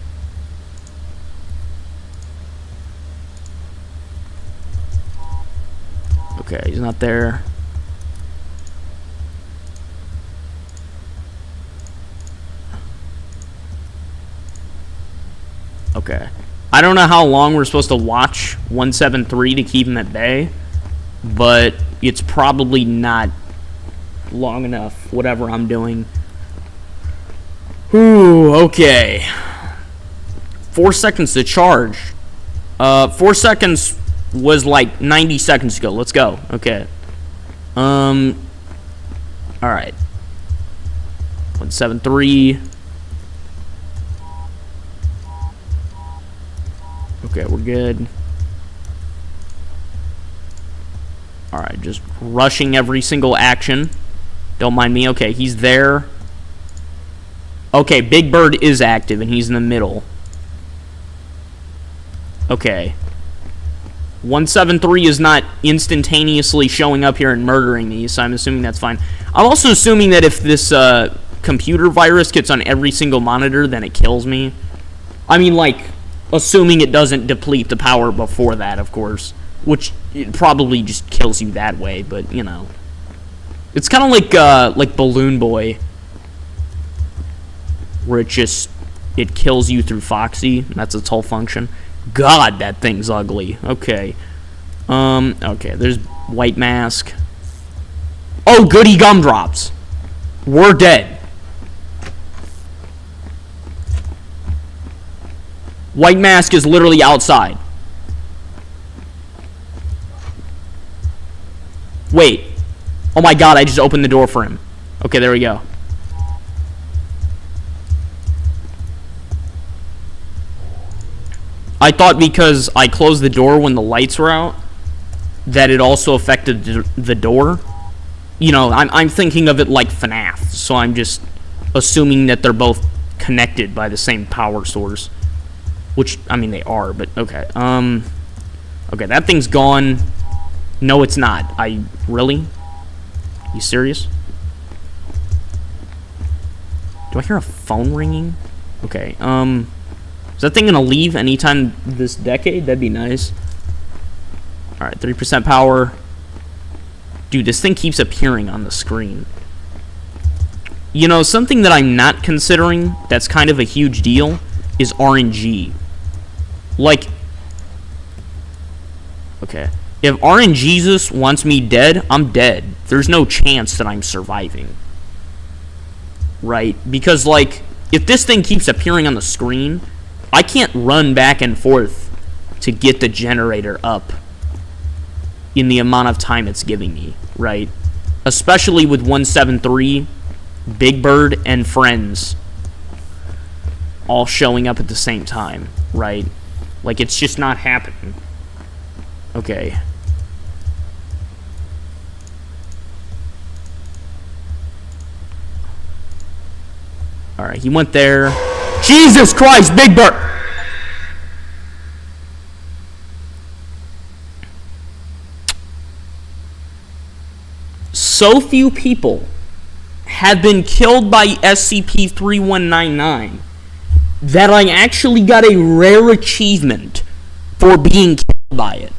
Okay, he's not there. Okay. I don't know how long we're supposed to watch 173 to keep him at bay, but it's probably not long enough, whatever I'm doing. Ooh, okay. 4 seconds to charge. 4 seconds was like 90 seconds ago. Let's go. Okay. Alright. 173. Okay, we're good. Alright, just rushing every single action. Don't mind me. Okay, he's there. Okay, Big Bird is active, and he's in the middle. Okay. 173 is not instantaneously showing up here and murdering me, so I'm assuming that's fine. I'm also assuming that if this computer virus gets on every single monitor, then it kills me. I mean, like, assuming it doesn't deplete the power before that, of course. Which it probably just kills you that way, but, you know. It's kind of like Balloon Boy, where it kills you through Foxy. That's its whole function. God, that thing's ugly. Okay. Okay, there's White Mask. Oh, goody gumdrops. We're dead. White Mask is literally outside. Wait. Oh my god, I just opened the door for him. Okay, there we go. I thought because I closed the door when the lights were out, that it also affected the door. You know, I'm thinking of it like FNAF, so I'm just assuming that they're both connected by the same power source. Which, I mean, they are, but okay. Okay, that thing's gone. No, it's not. Really? You serious? Do I hear a phone ringing? Okay, is that thing gonna leave anytime this decade? That'd be nice. Alright, 3% power. Dude, this thing keeps appearing on the screen. You know, something that I'm not considering that's kind of a huge deal is RNG. Like, okay. If RNGesus wants me dead, I'm dead. There's no chance that I'm surviving. Right? Because, like, if this thing keeps appearing on the screen, I can't run back and forth to get the generator up in the amount of time it's giving me, right? Especially with 173, Big Bird, and friends all showing up at the same time, right? Like, it's just not happening. Okay. Alright, he went there. Jesus Christ, Big Bird! So few people have been killed by SCP-3199 that I actually got a rare achievement for being killed by it.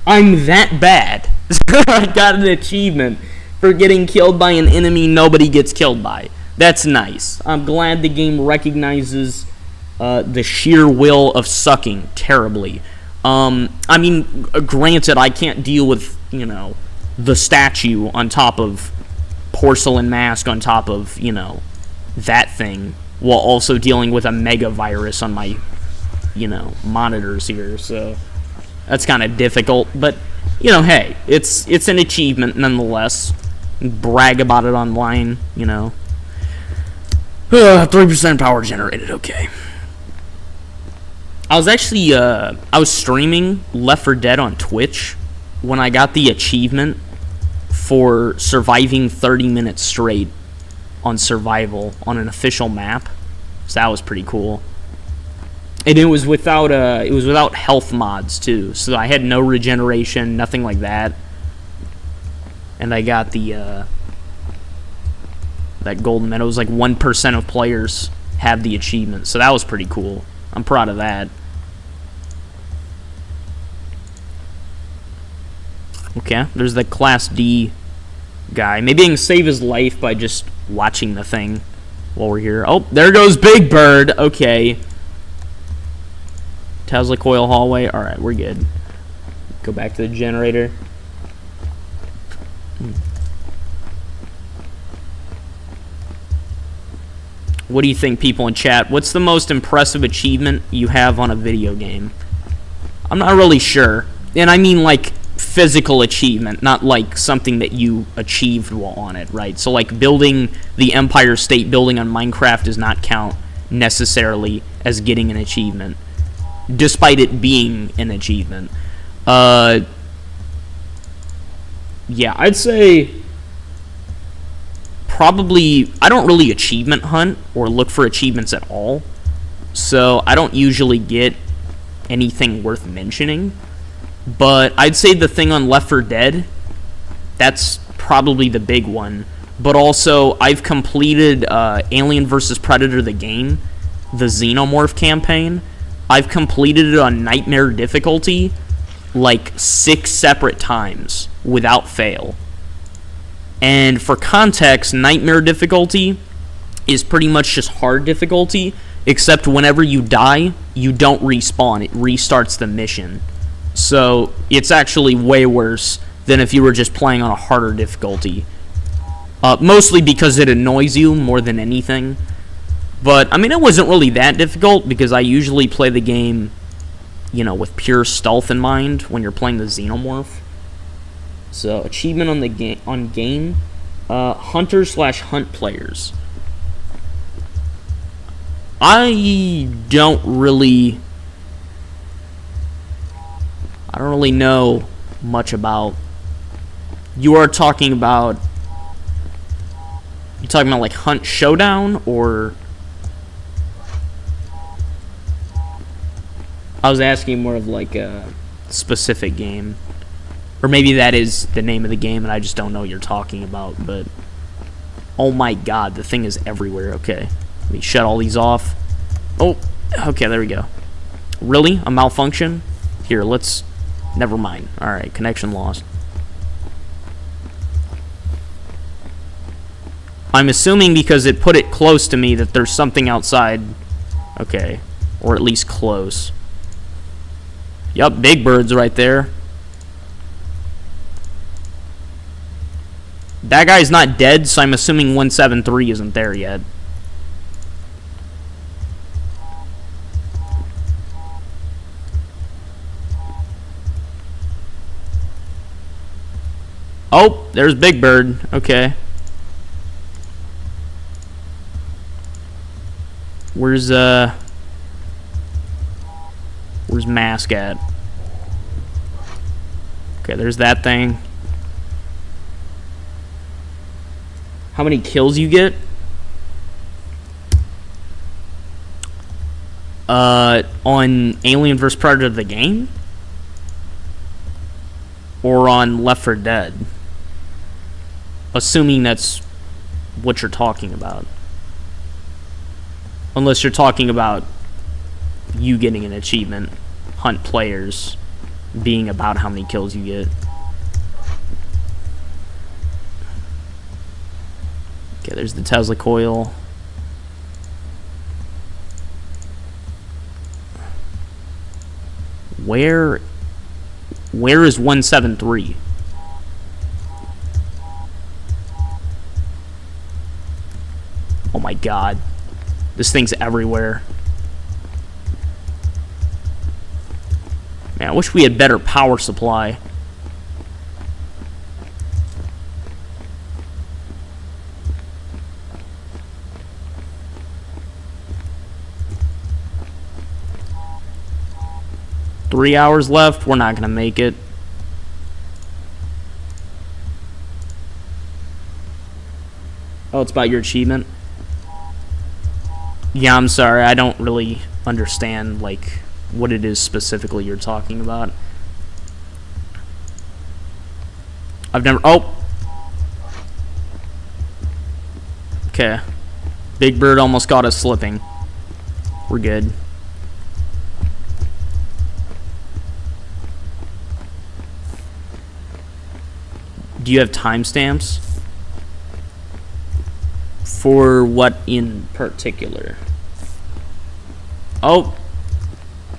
I'm that bad. I got an achievement for getting killed by an enemy nobody gets killed by. That's nice. I'm glad the game recognizes the sheer will of sucking terribly. I mean, granted, I can't deal with, you know, the statue on top of Porcelain Mask on top of, you know, that thing, while also dealing with a mega virus on my, you know, monitors here, so That's kind of difficult, but, you know, hey, it's an achievement nonetheless. Brag about it online, you know. 3% power generated, okay. I was actually, I was streaming Left 4 Dead on Twitch when I got the achievement for surviving 30 minutes straight on survival on an official map. So that was pretty cool. And it was without health mods too. So I had no regeneration, nothing like that. And I got the that golden medal. It was like 1% of players have the achievement. So that was pretty cool. I'm proud of that. Okay, there's the Class D guy. Maybe I can save his life by just watching the thing while we're here. Oh, there goes Big Bird. Okay. Tesla coil hallway. Alright, we're good. Go back to the generator. What do you think, people in chat? What's the most impressive achievement you have on a video game? I'm not really sure. And I mean, like, physical achievement, not like something that you achieved while on it, right? So, like, building the Empire State Building on Minecraft does not count necessarily as getting an achievement, despite it being an achievement. Yeah, I'd say probably, I don't really achievement hunt or look for achievements at all, so I don't usually get anything worth mentioning. But I'd say the thing on Left 4 Dead, that's probably the big one. But also, I've completed Alien vs. Predator the game, the Xenomorph campaign. I've completed it on Nightmare difficulty like 6 separate times without fail. And for context, Nightmare difficulty is pretty much just hard difficulty, except whenever you die, you don't respawn. It restarts the mission. So it's actually way worse than if you were just playing on a harder difficulty. Mostly because it annoys you more than anything. But, I mean, it wasn't really that difficult because I usually play the game, you know, with pure stealth in mind when you're playing the Xenomorph. So, achievement on the game, hunter/hunt players. I don't really know much about. You're talking about like Hunt Showdown, or I was asking more of like a specific game. Or maybe that is the name of the game and I just don't know what you're talking about, but oh my god, the thing is everywhere. Okay, let me shut all these off. Oh, okay, there we go. Really? A malfunction? Here, let's... Never mind. Alright, connection lost. I'm assuming because it put it close to me that there's something outside. Okay, or at least close. Yup, Big Bird's right there. That guy's not dead, so I'm assuming 173 isn't there yet. Oh, there's Big Bird. Okay. Where's Mask at? Okay, there's that thing. How many kills you get? On Alien vs. Predator the game? Or on Left 4 Dead? Assuming that's what you're talking about. Unless you're talking about you getting an achievement, hunt players being about how many kills you get. Okay, there's the Tesla coil. Where is 173? Oh my god. This thing's everywhere. Man, I wish we had better power supply. Three hours left. We're not gonna make it. Oh, it's about your achievement? Yeah, I'm sorry. I don't really understand, like, what it is specifically you're talking about. I've never... Oh! Okay. Big Bird almost got us slipping. We're good. Do you have timestamps? For what in particular? Oh.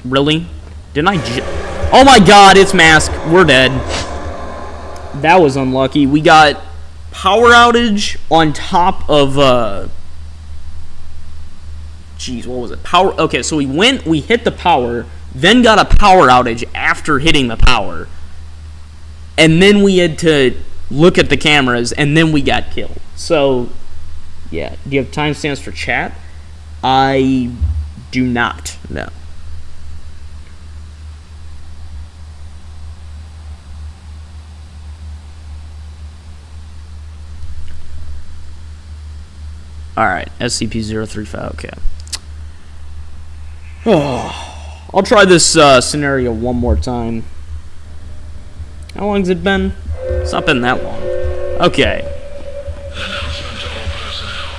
Really? Didn't I oh my god, it's Mask. We're dead. That was unlucky. We got power outage on top of, Jeez, what was it? Power... Okay, so we hit the power, then got a power outage after hitting the power. And then we had to look at the cameras, and then we got killed. So, yeah. Do you have timestamps for chat? I do not, no. Alright, SCP-035, okay. Oh, I'll try this scenario one more time. How long has it been? It's not been that long. Okay. Announcement to all personnel.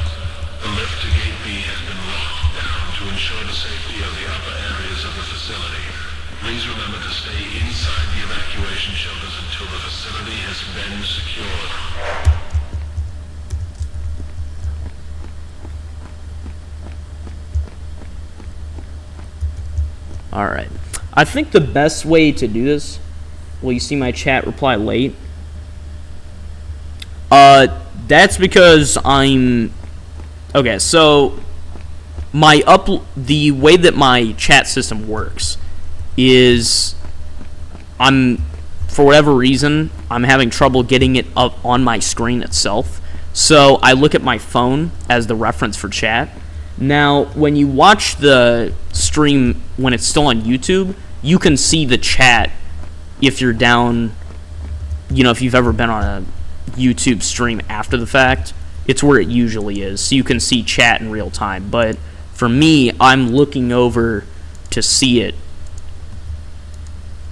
The lift to Gate B has been locked down to ensure the safety of the upper areas of the facility. Please remember to stay inside the evacuation shelters until the facility has been secured. Alright. I think the best way to do this... Will you see my chat reply late? That's because I'm... Okay, so... The way that my chat system works is... For whatever reason, I'm having trouble getting it up on my screen itself. So I look at my phone as the reference for chat. Now, when you watch the stream when it's still on YouTube, you can see the chat if you're down, you know, if you've ever been on a YouTube stream after the fact. It's where it usually is, so you can see chat in real time. But for me, I'm looking over to see it.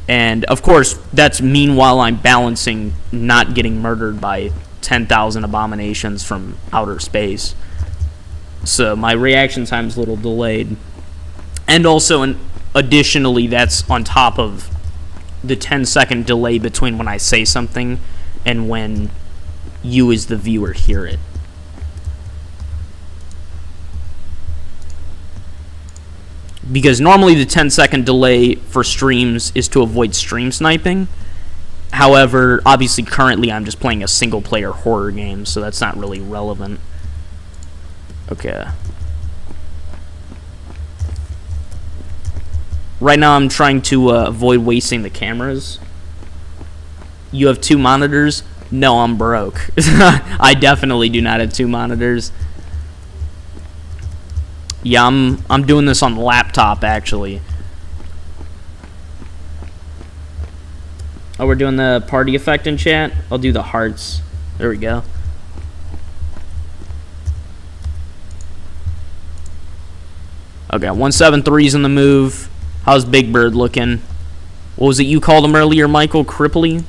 And, of course, that's meanwhile I'm balancing not getting murdered by 10,000 abominations from outer space. So my reaction time's a little delayed. And also, additionally, that's on top of the 10-second delay between when I say something and when you as the viewer hear it. Because normally the 10-second delay for streams is to avoid stream sniping. However, obviously currently I'm just playing a single-player horror game, so that's not really relevant. Okay. Right now I'm trying to avoid wasting the cameras. You have 2 monitors? No, I'm broke. I definitely do not have 2 monitors. Yeah, I'm doing this on the laptop, actually. Oh, we're doing the party effect in chat? I'll do the hearts. There we go. Okay, 173's in the move. How's Big Bird looking? What was it you called him earlier, Michael? Cripply?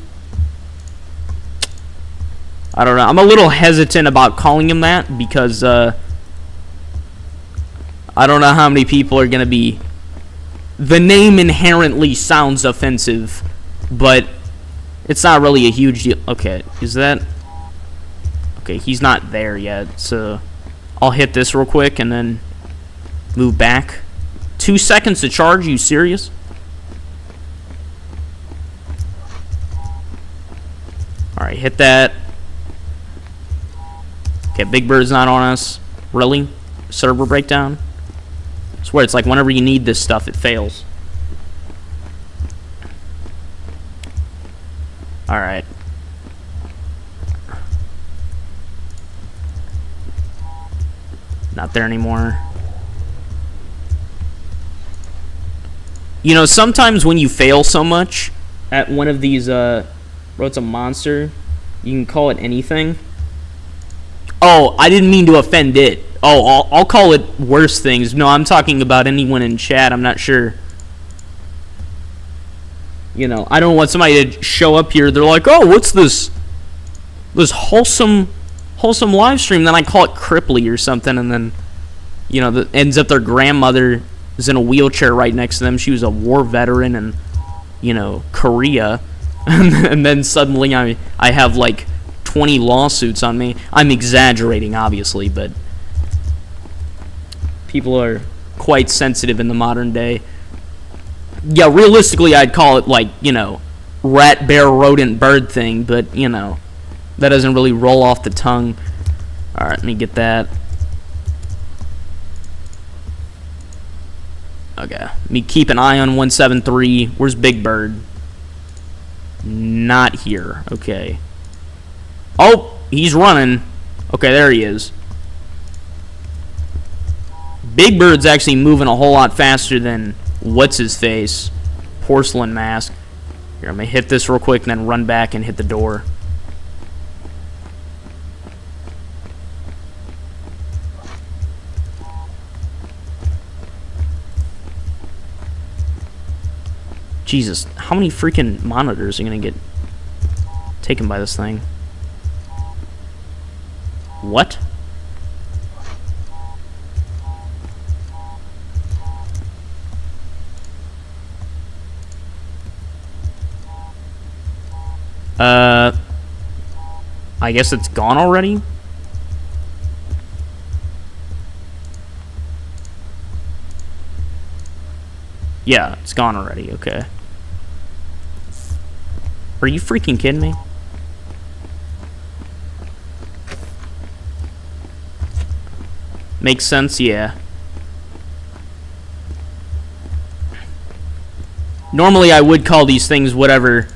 I don't know. I'm a little hesitant about calling him that because I don't know how many people are going to be... The name inherently sounds offensive, but it's not really a huge deal. Okay, is that... Okay, he's not there yet, so I'll hit this real quick and then move back. 2 seconds to charge, you serious? Alright, hit that. Okay, Big Bird's not on us. Really? Server breakdown? I swear, it's like whenever you need this stuff, it fails. Alright. Not there anymore. You know, sometimes when you fail so much at one of these, it's a monster, you can call it anything. Oh, I didn't mean to offend it. Oh, I'll call it worse things. No, I'm talking about anyone in chat. I'm not sure. You know, I don't want somebody to show up here. They're like, oh, what's this wholesome live stream? Then I call it cripply or something, and then, you know, that ends up their grandmother is in a wheelchair right next to them. She was a war veteran in, you know, Korea. And then suddenly I have like 20 lawsuits on me. I'm exaggerating, obviously, but people are quite sensitive in the modern day. Yeah, realistically, I'd call it like, you know, rat, bear, rodent, bird thing, but, you know, that doesn't really roll off the tongue. Alright, let me get that. Okay, let me keep an eye on 173. Where's Big Bird? Not here. Okay. Oh, he's running. Okay, there he is. Big Bird's actually moving a whole lot faster than what's-his-face, Porcelain Mask. Here, I'm going to hit this real quick and then run back and hit the door. Jesus, how many freaking monitors are going to get taken by this thing? What? I guess it's gone already? Yeah, it's gone already, okay. Are you freaking kidding me? Makes sense, yeah. Normally I would call these things whatever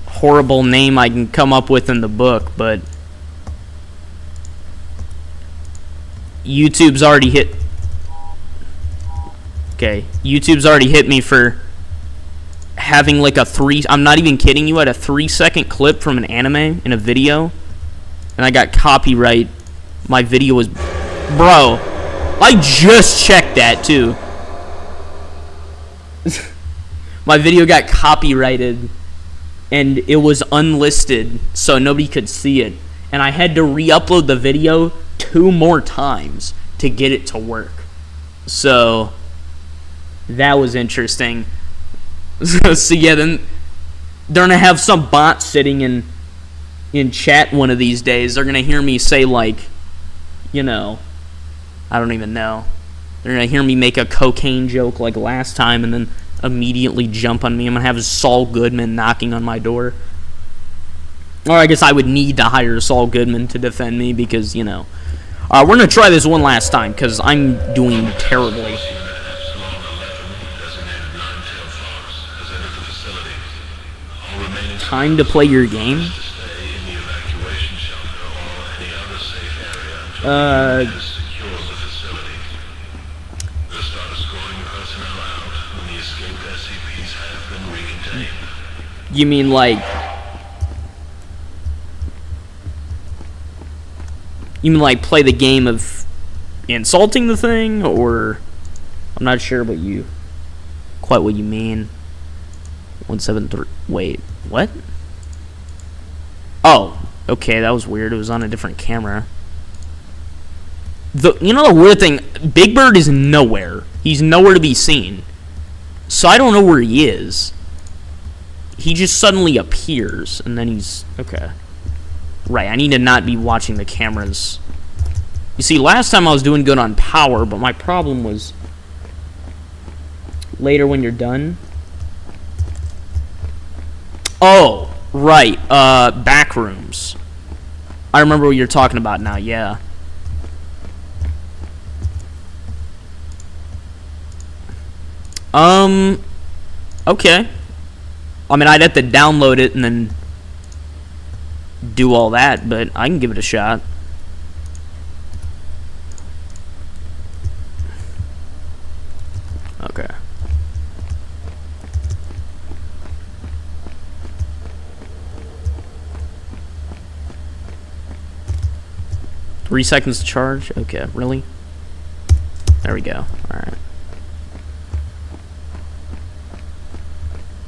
horrible name I can come up with in the book, but YouTube's already hit... Okay, YouTube's already hit me for having like a I'm not even kidding you, I had a 3-second clip from an anime in a video, and I got copyright. My video was... Bro, I just checked that too. My video got copyrighted, and it was unlisted, so nobody could see it. And I had to re-upload the video 2 more times to get it to work. So that was interesting. So yeah, then they're gonna have some bot sitting in chat one of these days. They're gonna hear me say, like, you know, I don't even know. They're gonna hear me make a cocaine joke like last time, and then immediately jump on me. I'm gonna have Saul Goodman knocking on my door. Or I guess I would need to hire Saul Goodman to defend me because, you know. We're gonna try this one last time because I'm doing terribly. Time to play your game? You mean like... You mean like play the game of insulting the thing, or... I'm not sure quite what you mean. 173... Wait, what? Oh, okay, that was weird. It was on a different camera. You know the weird thing? Big Bird is nowhere. He's nowhere to be seen. So I don't know where he is. He just suddenly appears, and then he's... Okay. Right, I need to not be watching the cameras. You see, last time I was doing good on power, but my problem was... Later when you're done... Oh, right, back rooms. I remember what you're talking about now, yeah. Okay. I mean, I'd have to download it and then do all that, but I can give it a shot. Okay. Three seconds to charge? Okay, really? There we go. Alright.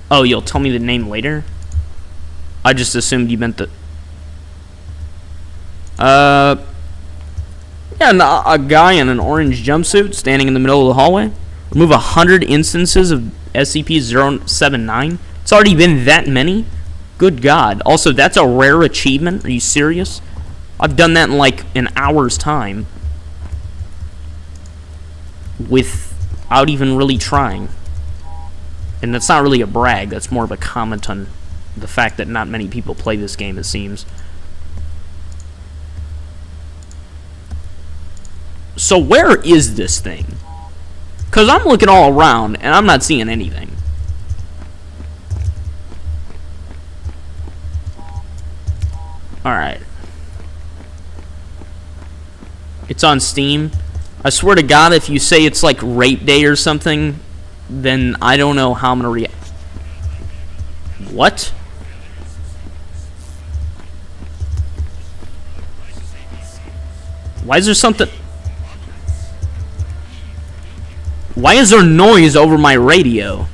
Oh, you'll tell me the name later? I just assumed you meant the... Yeah, a guy in an orange jumpsuit standing in the middle of the hallway. Remove 100 instances of SCP-079. It's already been that many? Good God. Also, that's a rare achievement? Are you serious? I've done that in like an hour's time. Without even really trying. And that's not really a brag, that's more of a comment on the fact that not many people play this game, it seems. So where is this thing? Because I'm looking all around, and I'm not seeing anything. Alright. It's on Steam. I swear to God, if you say it's like Rape Day or something, then I don't know how I'm gonna react. What? Why is there something... Why is there noise over my radio?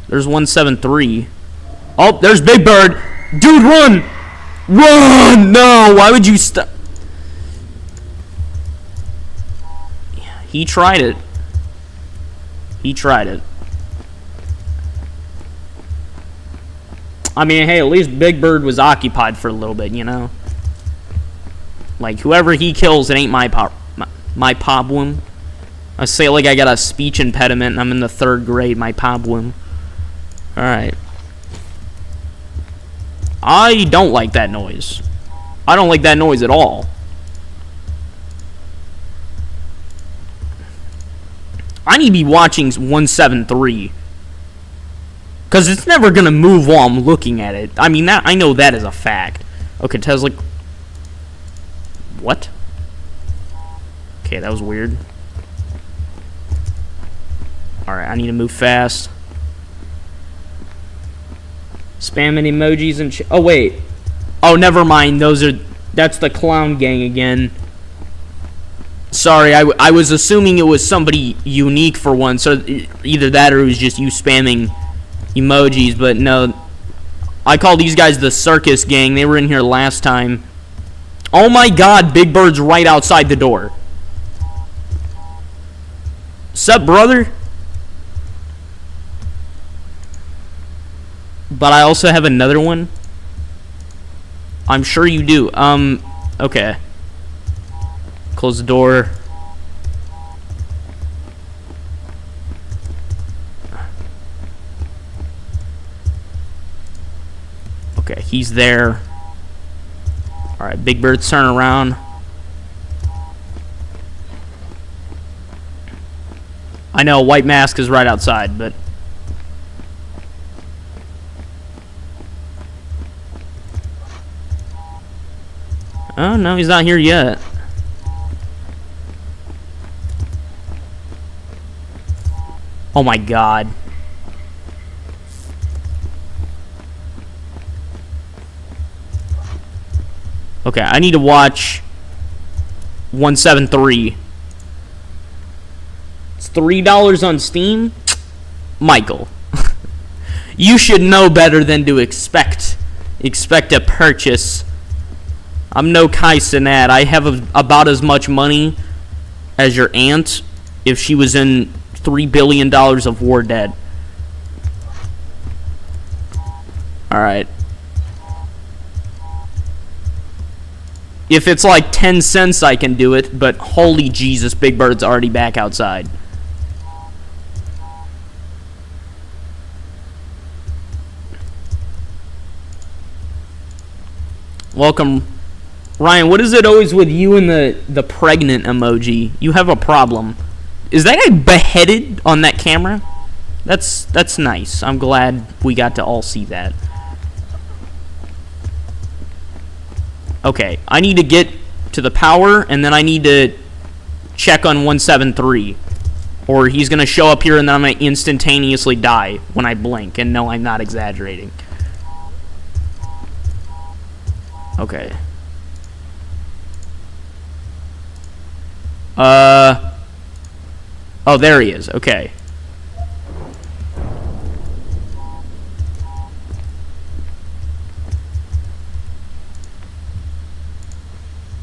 There's 173. Oh, there's Big Bird. Dude, run! Run! No, why would you stop? He tried it. He tried it. I mean, hey, at least Big Bird was occupied for a little bit, you know? Like, whoever he kills, it ain't my problem. I say like I got a speech impediment and I'm in the 3rd grade, my problem. Alright. I don't like that noise. I don't like that noise at all. I need to be watching 173. Because it's never going to move while I'm looking at it. I mean, that I know that is a fact. Okay, Tesla. What? Okay, that was weird. Alright, I need to move fast. Spamming emojis and oh, wait. Oh, never mind. That's the clown gang again. Sorry, I was assuming it was somebody unique for one. So either that or it was just you spamming emojis, but no, I call these guys the circus gang. They were in here last time. Oh my God, Big Bird's right outside the door. Sup, brother? But I also have another one. I'm sure you do. Okay. Close the door. Okay, he's there. Alright, Big Bird's turning around. I know, White Mask is right outside, but... Oh, no, he's not here yet. Oh my God. Okay, I need to watch 173. It's $3 on Steam? Michael. You should know better than to expect a purchase. I'm no Kai Cenat. I have about as much money as your aunt if she was in $3 billion of war debt. Alright. If it's like 10 cents, I can do it, but holy Jesus, Big Bird's already back outside. Welcome, Ryan, what is it always with you and the pregnant emoji? You have a problem. Is that guy beheaded on that camera? That's nice. I'm glad we got to all see that. Okay, I need to get to the power, and then I need to check on 173. Or he's going to show up here, and then I'm going to instantaneously die when I blink. And no, I'm not exaggerating. Okay. Oh, there he is. Okay.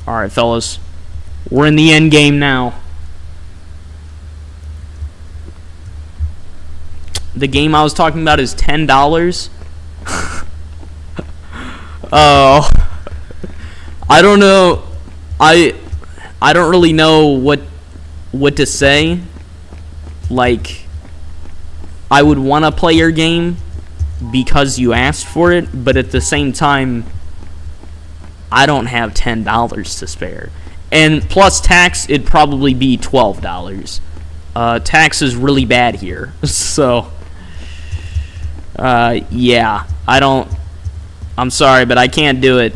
Alright, fellas. We're in the end game now. The game I was talking about is $10. Oh. I don't know. I don't really know what to say. Like, I would want to play your game because you asked for it, but at the same time, I don't have $10 to spare. And plus tax, it'd probably be $12. Tax is really bad here. So, yeah, I'm sorry, but I can't do it.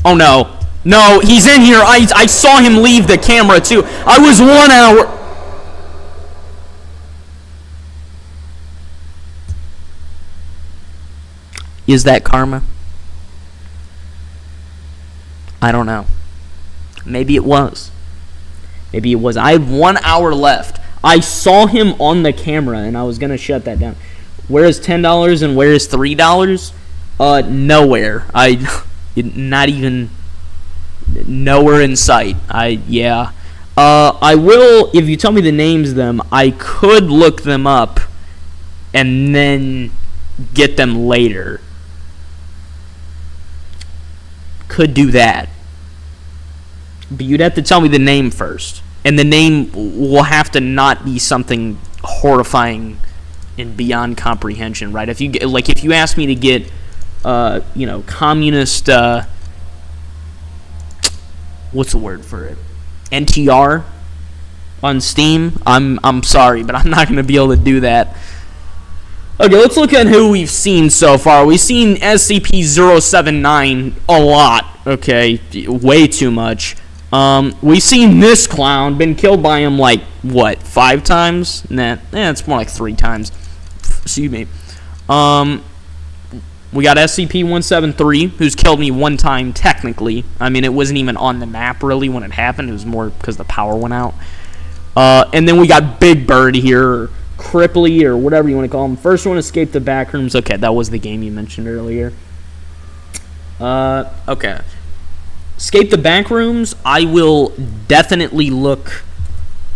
Oh no. No, he's in here. I saw him leave the camera too. I was 1 hour. Is that karma? I don't know. Maybe it was. Maybe it was. I had 1 hour left. I saw him on the camera, and I was going to shut that down. Where is $10 and where is $3? Nowhere. Not even... Nowhere in sight. Yeah. I will, if you tell me the names of them, I could look them up and then get them later. Could do that. But you'd have to tell me the name first. And the name will have to not be something horrifying and beyond comprehension, right? If you ask me to get communist what's the word for it? NTR on Steam, I'm sorry, but I'm not going to be able to do that. Okay, let's look at who we've seen so far. We've seen SCP-079 a lot, okay? Way too much. We've seen this clown, been killed by him like, what, 5 times? Nah, it's more like 3 times. Excuse me. We got SCP-173, who's killed me 1 time, technically. I mean, it wasn't even on the map, really, when it happened. It was more because the power went out. And then we got Big Bird here, or Cripply, or whatever you want to call him. First one escaped the backrooms. Okay, that was the game you mentioned earlier. Okay. Escape the backrooms. I will definitely look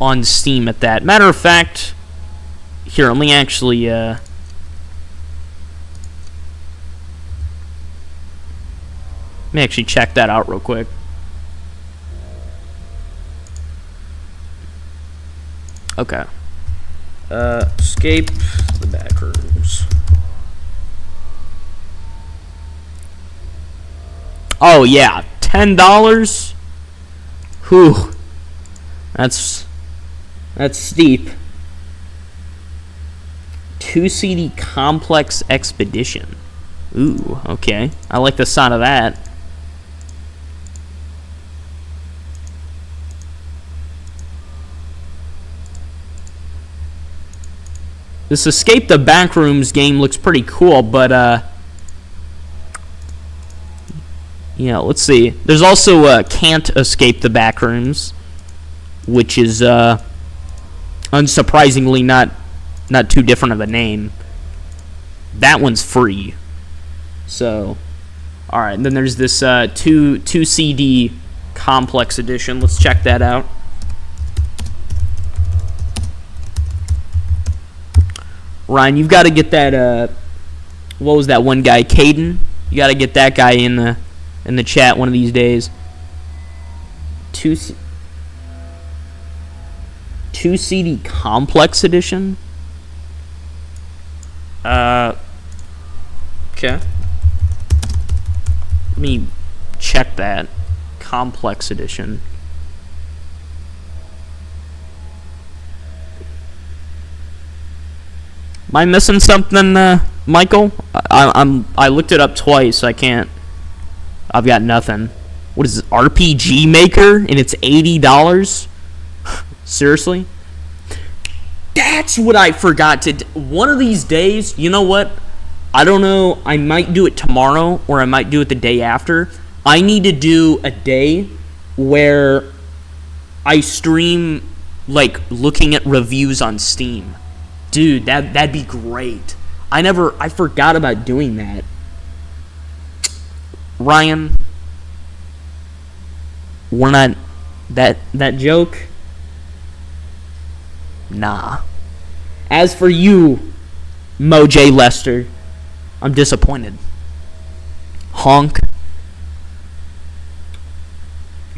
on Steam at that. Matter of fact, here, let me actually... Let me actually check that out real quick. Okay. Escape the back rooms. Oh, yeah. $10? Whew. That's steep. 2 CD Complex Expedition. Ooh, okay. I like the sound of that. This Escape the Backrooms game looks pretty cool, but, yeah, let's see. There's also, Can't Escape the Backrooms, which is, unsurprisingly not too different of a name. That one's free. So, alright, and then there's this, 2 CD Complex Edition. Let's check that out. Ryan, you've got to get that, what was that one guy, Caden? You got to get that guy in the chat one of these days. 2 CD Complex Edition? Okay. Let me check that. Complex edition. Am I missing something, Michael? I looked it up twice. I can't. I've got nothing. What is it? RPG Maker, and it's $80. Seriously? That's what I forgot to. One of these days, you know what? I don't know. I might do it tomorrow, or I might do it the day after. I need to do a day where I stream, like, looking at reviews on Steam. Dude, that'd be great. I forgot about doing that. Ryan, we're not, that joke? Nah. As for you, Mo J. Lester, I'm disappointed. Honk.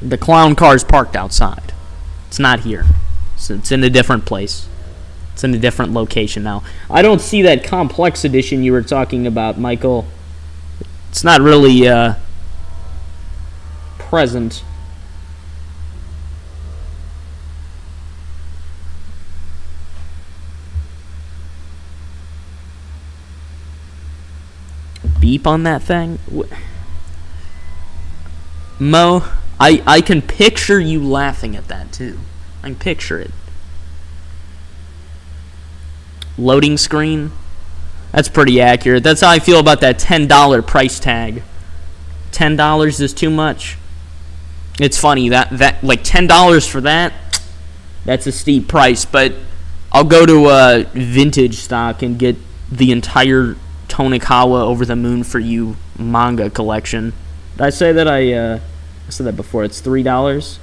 The clown car's parked outside. It's not here. It's in a different place. It's in a different location now. I don't see that complex edition you were talking about, Michael. It's not really present. Beep on that thing? Mo, I can picture you laughing at that too. I can picture it. Loading screen. That's pretty accurate. That's how I feel about that $10 price tag. $10 is too much. It's funny that like $10 for that. That's a steep price, but I'll go to vintage stock and get the entire Tonikawa Over the Moon for You manga collection. Did I say that I said that before? It's $3.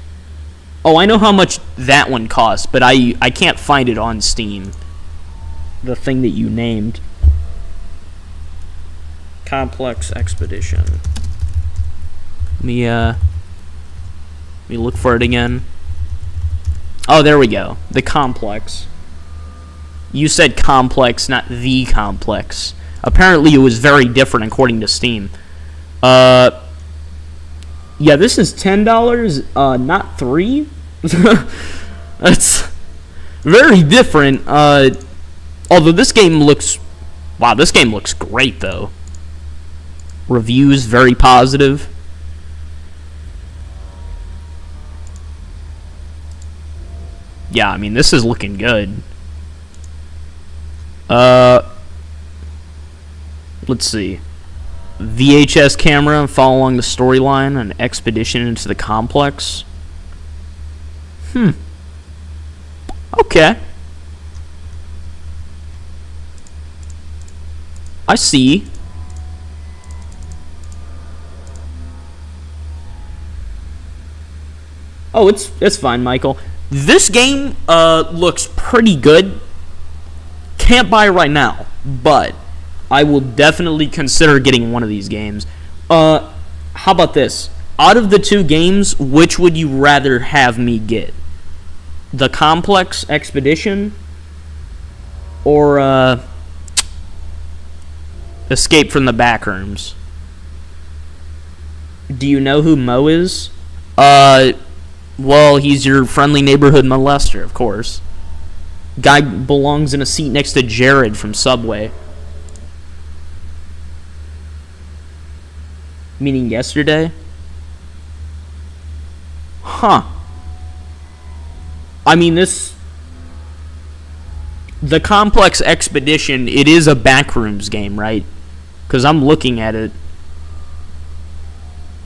Oh, I know how much that one costs, but I can't find it on Steam. The thing that you named. Complex Expedition. Let me look for it again. Oh, there we go. The Complex. You said Complex, not The Complex. Apparently it was very different according to Steam. Yeah, this is $10, not $3. That's very different. Although this game looks... Wow, this game looks great, though. Reviews, very positive. Yeah, I mean, this is looking good. Let's see. VHS camera, follow along the storyline, an expedition into the complex. Okay. I see. Oh, it's fine, Michael. This game looks pretty good. Can't buy it right now, but I will definitely consider getting one of these games. How about this? Out of the two games, which would you rather have me get? The Complex Expedition or Escape from the Backrooms? Do you know who Mo is? Well, he's your friendly neighborhood molester, of course. Guy belongs in a seat next to Jared from Subway. Meaning yesterday? Huh. I mean, the Complex Expedition, it is a Backrooms game, right? Because I'm looking at it.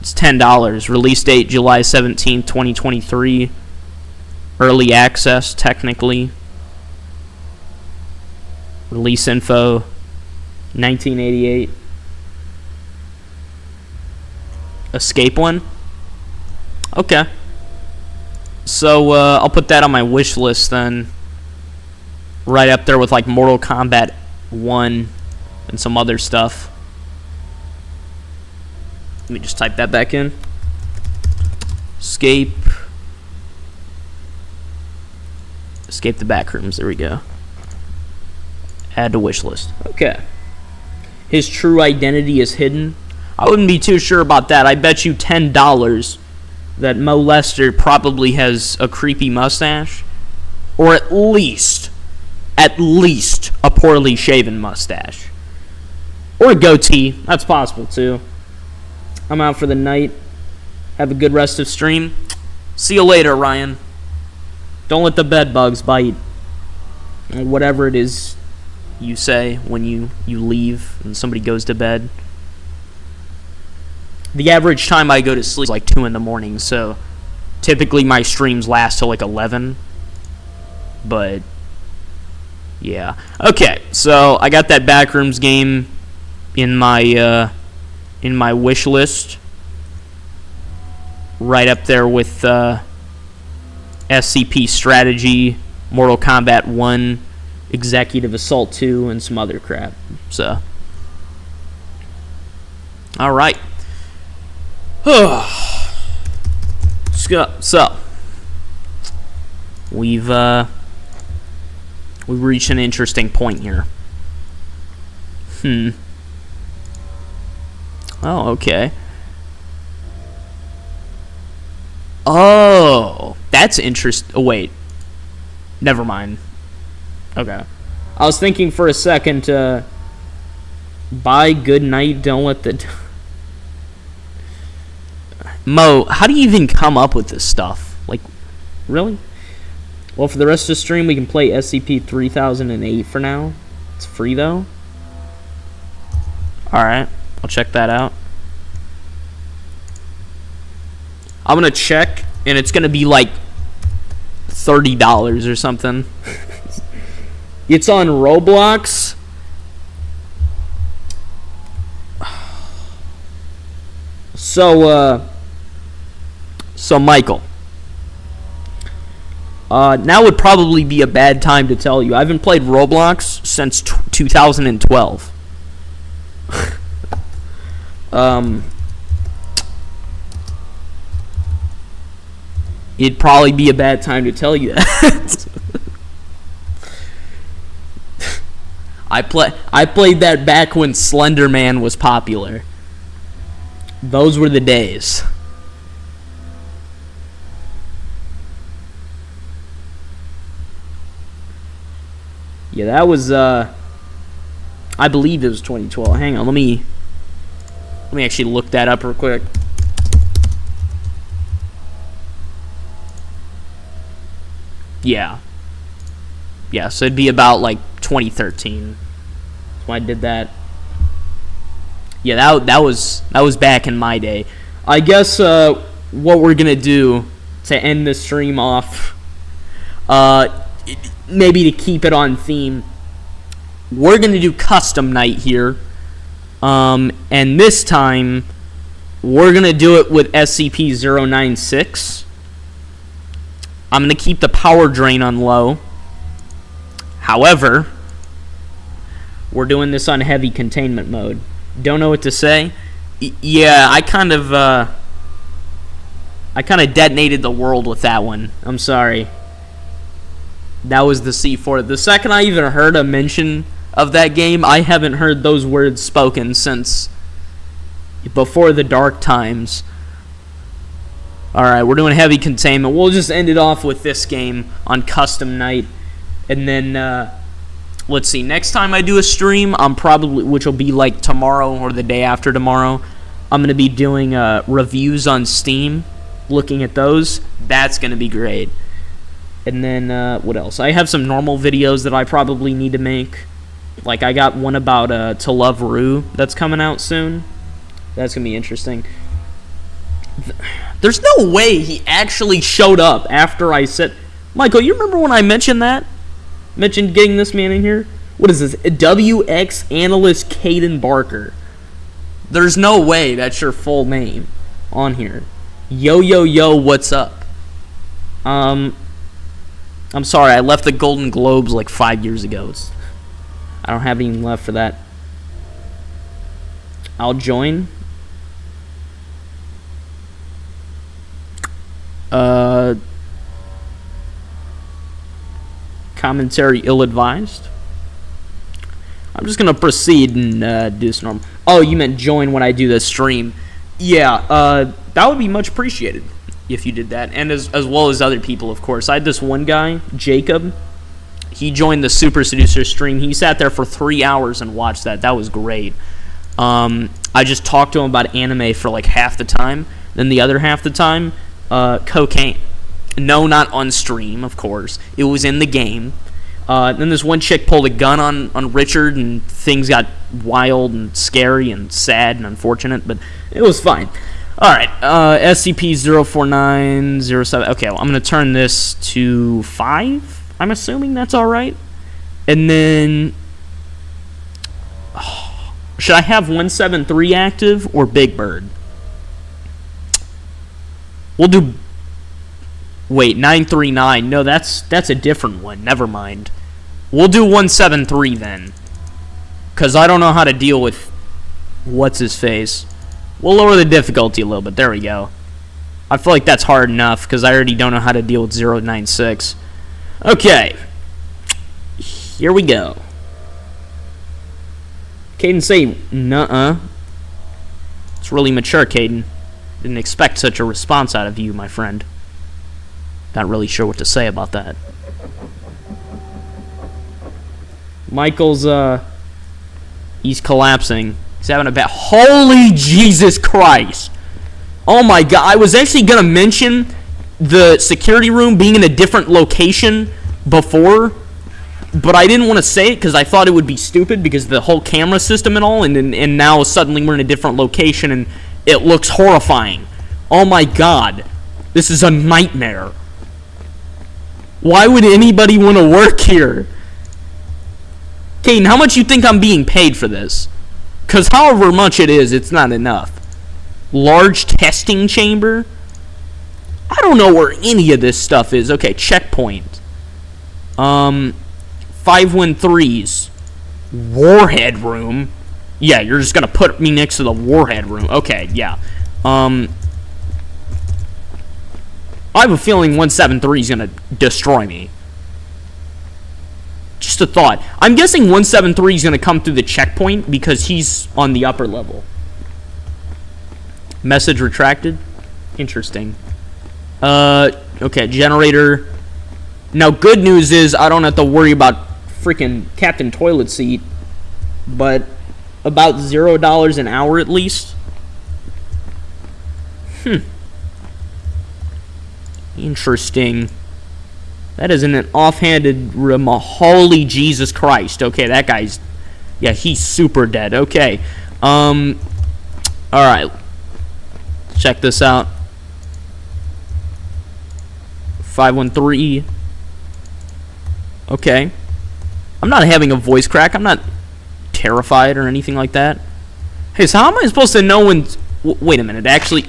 It's $10. Release date July 17th, 2023. Early access, technically. Release info 1988. Escape one? Okay. So I'll put that on my wish list then. Right up there with like Mortal Kombat 1 and some other stuff. Let me just type that back in. Escape the Backrooms. There we go. Add to wish list. Okay. His true identity is hidden. I wouldn't be too sure about that. I bet you $10 that Mo Lester probably has a creepy mustache, or at least a poorly shaven mustache, or a goatee. That's possible too. I'm out for the night. Have a good rest of stream. See you later, Ryan. Don't let the bed bugs bite. Or whatever it is you say when you leave and somebody goes to bed. The average time I go to sleep is like 2 in the morning, so typically my streams last till like 11. But yeah. Okay, so I got that Backrooms game in my wish list. Right up there with SCP Strategy, Mortal Kombat 1, Executive Assault 2, and some other crap. So, all right. So, we've reached an interesting point here. Oh, okay. Oh, that's interesting. Oh, wait. Never mind. Okay. I was thinking for a second, bye, good night, don't let the... Mo, how do you even come up with this stuff? Like, really? Well, for the rest of the stream, we can play SCP-3008 for now. It's free, though. Alright, I'll check that out. I'm gonna check, and it's gonna be like $30 or something. It's on Roblox. So Michael, now would probably be a bad time to tell you. I haven't played Roblox since 2012. It'd probably be a bad time to tell you that. I played that back when Slender Man was popular. Those were the days. Yeah, that was I believe it was 2012. Hang on, let me actually look that up real quick. Yeah. Yeah, so it'd be about like 2013. That's why I did that. Yeah, that was back in my day. I guess what we're gonna do to end the stream off, maybe to keep it on theme, we're gonna do custom night here, and this time we're gonna do it with SCP-096. I'm gonna keep the power drain on low. However, we're doing this on heavy containment mode. Don't know what to say. Yeah, I kind of detonated the world with that one. I'm sorry. That was the C4. The second I even heard a mention of that game, I haven't heard those words spoken since before the dark times. Alright, we're doing heavy containment. We'll just end it off with this game on custom night. And then, let's see, next time I do a stream, I'm probably, which will be like tomorrow or the day after tomorrow, I'm going to be doing reviews on Steam, looking at those. That's going to be great. And then, what else? I have some normal videos that I probably need to make. Like, I got one about To Love Rue that's coming out soon. That's going to be interesting. There's no way he actually showed up after I said... Michael, you remember when I mentioned that? Mentioned getting this man in here? What is this? WX Analyst Caden Barker. There's no way that's your full name on here. Yo, what's up? I'm sorry, I left the Golden Globes like 5 years ago. I don't have anything left for that. I'll join. Commentary ill-advised. I'm just gonna proceed and do this normal. Oh, you meant join when I do this stream? Yeah, that would be much appreciated if you did that, and as well as other people, of course. I had this one guy, Jacob. He joined the Super Seducer stream. He sat there for 3 hours and watched that. That was great. I just talked to him about anime for like half the time. Then the other half the time, cocaine. No, not on stream, of course. It was in the game. Then this one chick pulled a gun on Richard, and things got wild and scary and sad and unfortunate, but it was fine. Alright, SCP-04907. Okay, well, I'm going to turn this to 5. I'm assuming that's alright. And then... should I have 173 active or Big Bird? We'll do... Wait, 939. No, that's a different one. Never mind. We'll do 173 then. Because I don't know how to deal with... What's-his-face. We'll lower the difficulty a little bit. There we go. I feel like that's hard enough, because I already don't know how to deal with 096. Okay. Here we go. Caden say, nuh-uh. It's really mature, Caden. Didn't expect such a response out of you, my friend. Not really sure what to say about that. Michael's, he's collapsing. He's having a bad... Holy Jesus Christ! Oh my god, I was actually gonna mention the security room being in a different location before, but I didn't want to say it because I thought it would be stupid because the whole camera system and all, and now suddenly we're in a different location and it looks horrifying. Oh my god. This is a nightmare. Why would anybody want to work here? Caden, how much you think I'm being paid for this? Because however much it is, it's not enough. Large testing chamber? I don't know where any of this stuff is. Okay, checkpoint. 513's warhead room. Yeah, you're just gonna put me next to the warhead room. Okay, yeah. I have a feeling 173 is gonna destroy me. Just a thought. I'm guessing 173 is gonna come through the checkpoint because he's on the upper level. Message retracted? Interesting. Okay, generator. Now, good news is I don't have to worry about freaking Captain Toilet Seat, but about $0 an hour at least. Interesting. That isn't an offhanded holy Jesus Christ. Okay, that guy's... Yeah, he's super dead. Okay. Alright. Check this out. 513. Okay. I'm not having a voice crack. I'm not terrified or anything like that. Hey, so how am I supposed to know when... wait a minute, actually...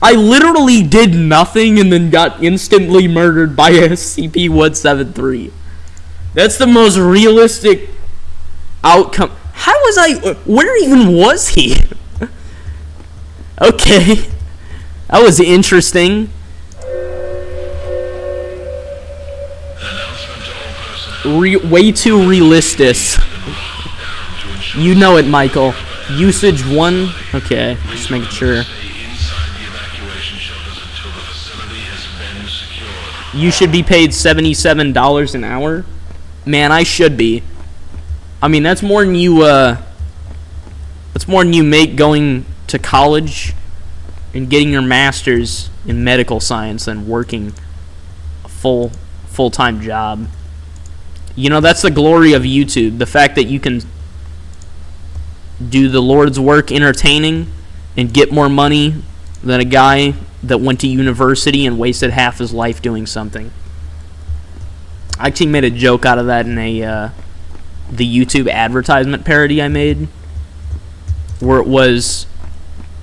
I literally did nothing and then got instantly murdered by SCP-173. That's the most realistic outcome. How was I... Where even was he? Okay. That was interesting. Way too realistic. You know it, Michael. Usage 1. Okay, just making sure. You should be paid $77 an hour. Man, I should be. I mean, that's more than you. That's more than you make going to college and getting your master's in medical science and working a full-time job. You know, that's the glory of YouTube. The fact that you can do the Lord's work entertaining and get more money than a guy that went to university and wasted half his life doing something. I actually made a joke out of that in the YouTube advertisement parody I made, where it was,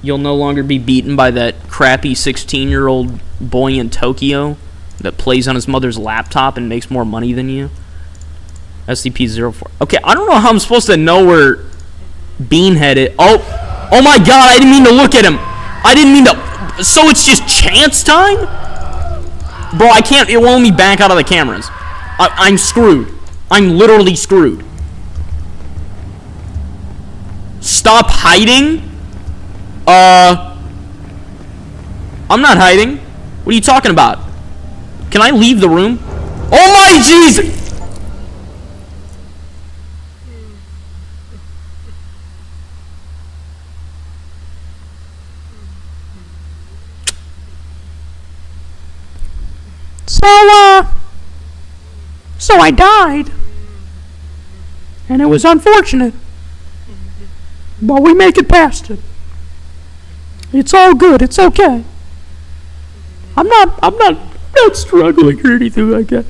you'll no longer be beaten by that crappy 16-year-old boy in Tokyo that plays on his mother's laptop and makes more money than you. SCP-04. Okay, I don't know how I'm supposed to know where Beanhead is. Oh my god, I didn't mean to look at him. I didn't mean to. So it's just chance time? Bro, I can't. It won't let me back out of the cameras. I'm screwed. I'm literally screwed. Stop hiding? I'm not hiding. What are you talking about? Can I leave the room? Oh my Jesus! So I died. And it was unfortunate. But we make it past it. It's all good. It's okay. I'm not struggling or anything like that.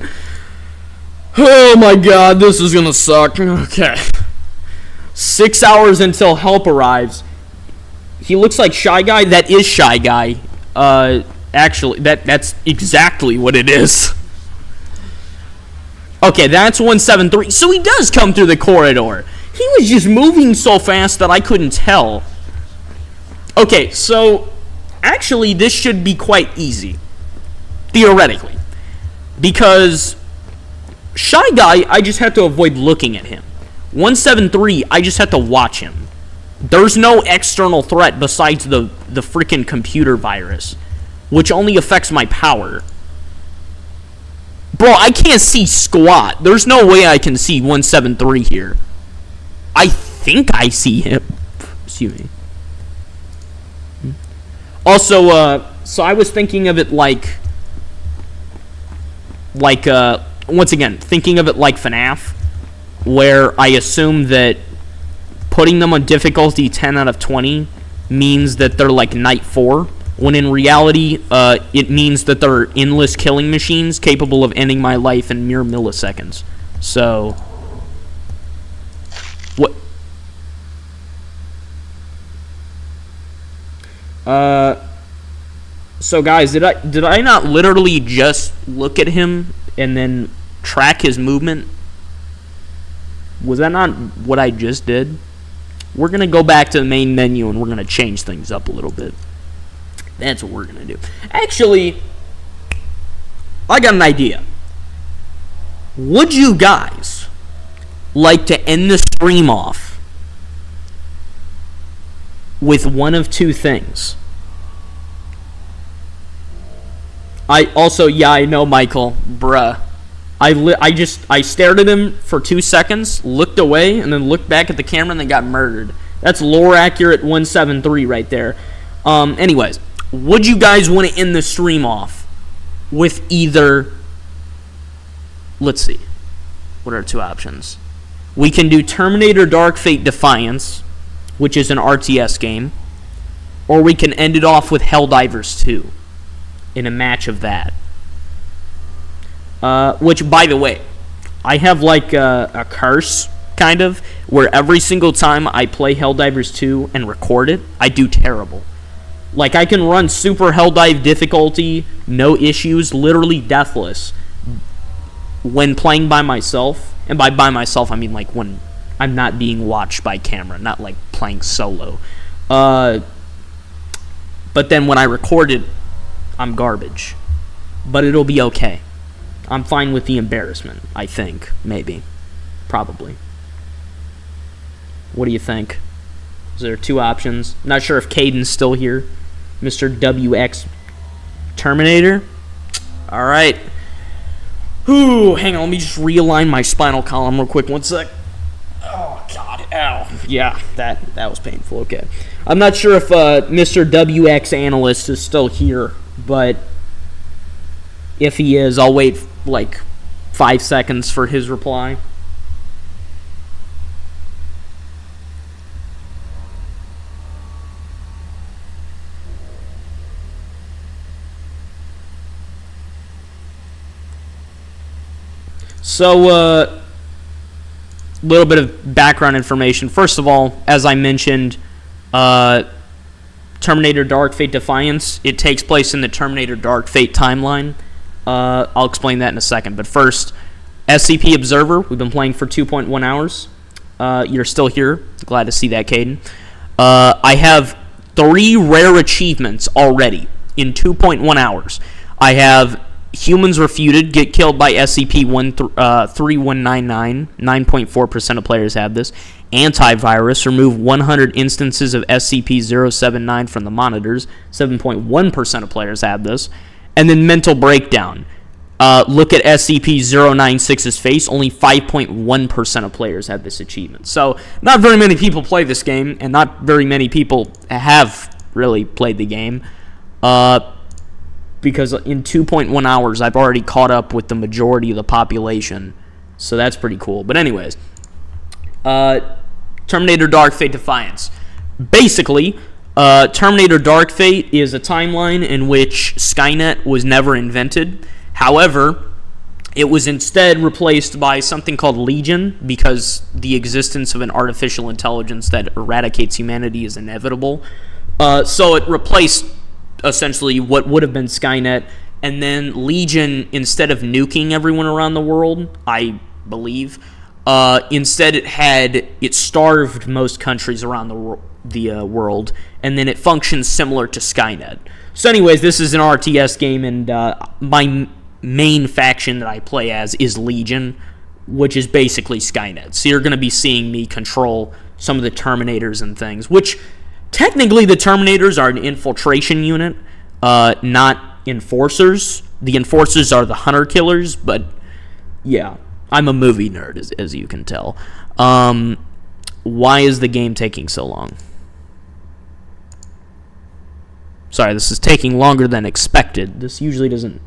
Oh my god, this is gonna suck. Okay. 6 hours until help arrives. He looks like Shy Guy. That is Shy Guy. Actually, that's exactly what it is. Okay, that's 173. So he does come through the corridor. He was just moving so fast that I couldn't tell. Okay, so actually this should be quite easy. Theoretically. Because Shy Guy, I just have to avoid looking at him. 173, I just have to watch him. There's no external threat besides the freaking computer virus, which only affects my power. Bro, I can't see squat. There's no way I can see 173 here. I think I see him. Excuse me. Also, so I was thinking of it like, once again, thinking of it like FNAF, where I assume that putting them on difficulty 10 out of 20 means that they're like Night 4, when in reality, it means that they're endless killing machines capable of ending my life in mere milliseconds. So, what? So guys, did I not literally just look at him and then track his movement? Was that not what I just did? We're gonna go back to the main menu and we're gonna change things up a little bit. That's what we're gonna do. Actually, I got an idea. Would you guys like to end the stream off with one of two things? I know, Michael, bruh. I stared at him for 2 seconds, looked away, and then looked back at the camera and then got murdered. That's lore accurate 173 right there. Anyways, would you guys want to end the stream off with either, let's see, what are 2 options? We can do Terminator Dark Fate Defiance, which is an RTS game, or we can end it off with Helldivers 2 in a match of that. Which, by the way, I have like a curse, kind of, where every single time I play Helldivers 2 and record it, I do terrible. Like, I can run super Helldive difficulty, no issues, literally deathless, when playing by myself. And by myself, I mean like when I'm not being watched by camera, not like playing solo. But then when I record it, I'm garbage. But it'll be okay. I'm fine with the embarrassment, I think. Maybe. Probably. What do you think? Is there 2 options? Not sure if Caden's still here. Mr. WX Terminator. Alright. Ooh, hang on, let me just realign my spinal column real quick. 1 sec. Oh, God. Ow. Yeah, that was painful. Okay. I'm not sure if Mr. WX Analyst is still here, but if he is, I'll wait like 5 seconds for his reply. So, little bit of background information. First of all, as I mentioned, Terminator Dark Fate Defiance, it takes place in the Terminator Dark Fate timeline. I'll explain that in a second. But first, SCP Observer, we've been playing for 2.1 hours. You're still here. Glad to see that, Caden. I have 3 rare achievements already in 2.1 hours. I have Humans Refuted, get killed by SCP-3199. 9.4% of players have this. Antivirus, remove 100 instances of SCP-079 from the monitors. 7.1% of players have this. And then Mental Breakdown. Look at SCP-096's face. Only 5.1% of players have this achievement. So, not very many people play this game, and not very many people have really played the game. Because in 2.1 hours, I've already caught up with the majority of the population. So that's pretty cool. But anyways, Terminator Dark Fate Defiance. Basically, Terminator Dark Fate is a timeline in which Skynet was never invented. However, it was instead replaced by something called Legion, because the existence of an artificial intelligence that eradicates humanity is inevitable. So it replaced essentially what would have been Skynet, and then Legion, instead of nuking everyone around the world, I believe, instead it starved most countries around the world, and then it functions similar to Skynet. So anyways, this is an RTS game, and my main faction that I play as is Legion, which is basically Skynet. So you're going to be seeing me control some of the Terminators and things, which technically the Terminators are an infiltration unit, not enforcers. The enforcers are the hunter-killers, but yeah, I'm a movie nerd, as you can tell. Why is the game taking so long? Sorry, this is taking longer than expected. This usually doesn't...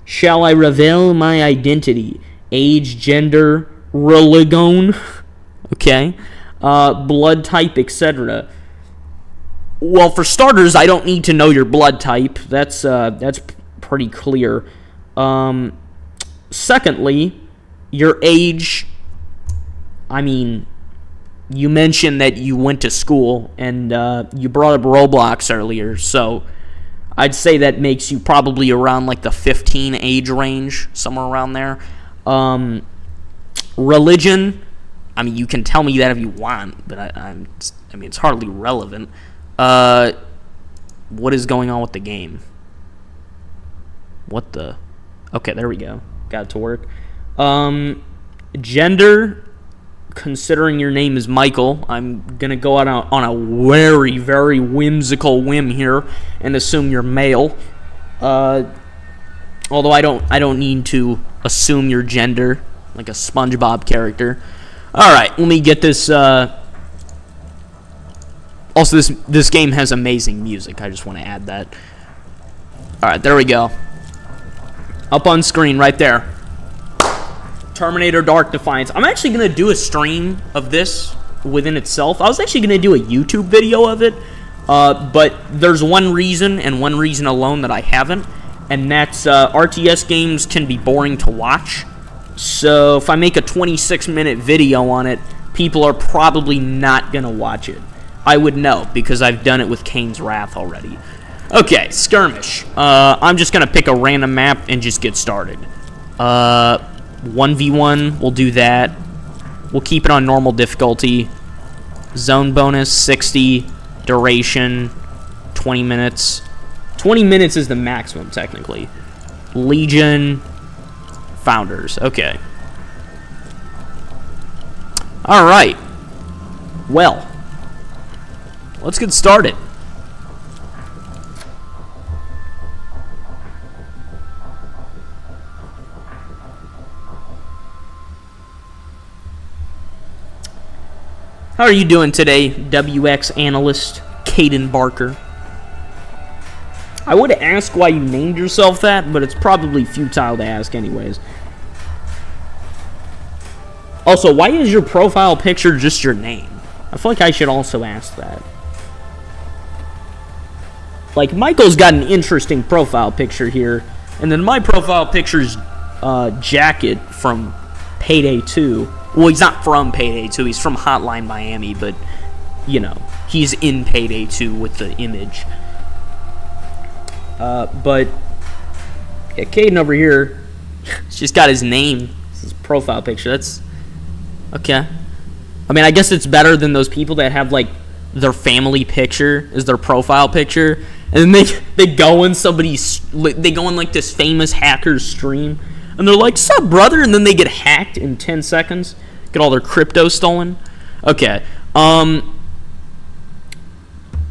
Shall I reveal my identity? Age, gender, religion, okay, blood type, etc. Well, for starters, I don't need to know your blood type. That's pretty clear. Secondly, your age. I mean, you mentioned that you went to school, and you brought up Roblox earlier, so I'd say that makes you probably around like the 15 age range, somewhere around there. Religion, I mean, you can tell me that if you want, but I mean, it's hardly relevant. What is going on with the game? What the? Okay, there we go. Got it to work. Gender, considering your name is Michael, I'm gonna go out on a very, very whimsical whim here and assume you're male. Although I don't need to assume your gender like a SpongeBob character. All right, let me get this. Also, this game has amazing music. I just want to add that. All right, there we go. Up on screen right there. Terminator Dark Defiance. I'm actually going to do a stream of this within itself. I was actually going to do a YouTube video of it, but there's one reason and one reason alone that I haven't, and that's RTS games can be boring to watch. So if I make a 26-minute video on it, people are probably not going to watch it. I would know, because I've done it with Kane's Wrath already. Okay, Skirmish. I'm just going to pick a random map and just get started. 1v1, we'll do that. We'll keep it on normal difficulty. Zone bonus, 60. Duration, 20 minutes. 20 minutes is the maximum, technically. Legion, Founders. Okay. Alright. Well, let's get started. How are you doing today, WX analyst Caden Barker? I would ask why you named yourself that, but it's probably futile to ask anyways. Also, why is your profile picture just your name? I feel like I should also ask that. Like, Michael's got an interesting profile picture here, and then my profile picture's Jacket from Payday 2. Well, he's not from Payday 2, he's from Hotline Miami, but, you know, he's in Payday 2 with the image. But Caden over here, she's got his name, his profile picture. That's okay. I mean, I guess it's better than those people that have like their family picture is their profile picture, and then they go in like this famous hacker's stream, and they're like, "Sup, brother?" And then they get hacked in 10 seconds, get all their crypto stolen. Okay. I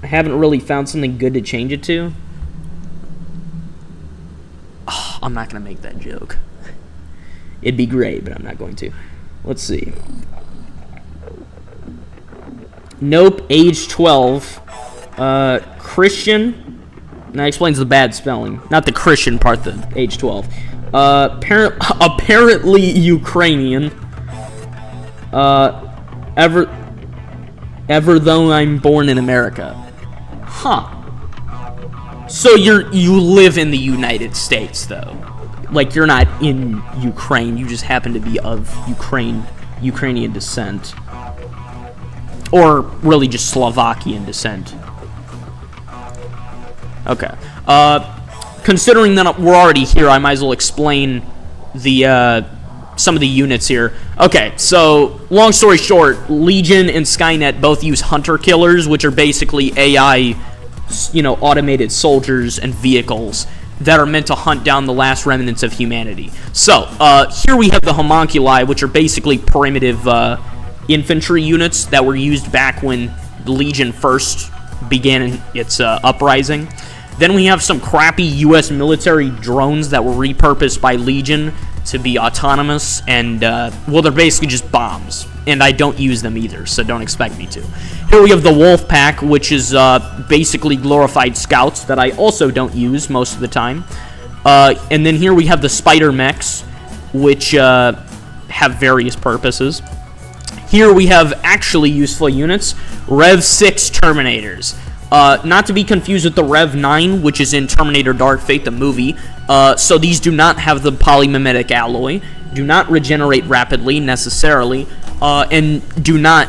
haven't really found something good to change it to. Oh, I'm not gonna make that joke. It'd be great, but I'm not going to. Let's see. Nope, age 12. Christian. That explains the bad spelling. Not the Christian part, the age 12. Apparently Ukrainian. Ever though I'm born in America. Huh. So you live in the United States, though. Like, you're not in Ukraine. You just happen to be of Ukrainian descent. Or really just Slovakian descent. Okay. Considering that we're already here, I might as well explain the some of the units here. Okay, so long story short, Legion and Skynet both use hunter killers, which are basically AI, automated soldiers and vehicles that are meant to hunt down the last remnants of humanity. So, here we have the homunculi, which are basically primitive infantry units that were used back when the Legion first began its uprising. Then we have some crappy U.S. military drones that were repurposed by Legion to be autonomous, and, they're basically just bombs. And I don't use them either, so don't expect me to. Here we have the Wolf Pack, which is basically glorified scouts that I also don't use most of the time. And then here we have the Spider Mechs, which have various purposes. Here we have actually useful units, Rev 6 Terminators. Not to be confused with the Rev 9, which is in Terminator Dark Fate, the movie. So these do not have the polymimetic alloy, do not regenerate rapidly, necessarily, and do not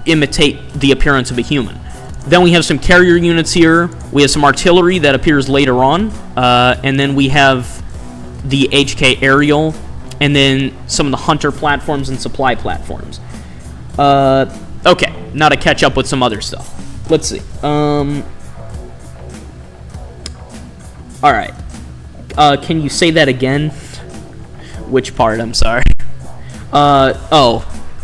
imitate the appearance of a human. Then we have some carrier units here. We have some artillery that appears later on. And then we have the HK aerial, and then some of the hunter platforms and supply platforms. Okay, now to catch up with some other stuff. Let's see. Alright. Can you say that again? Which part? I'm sorry.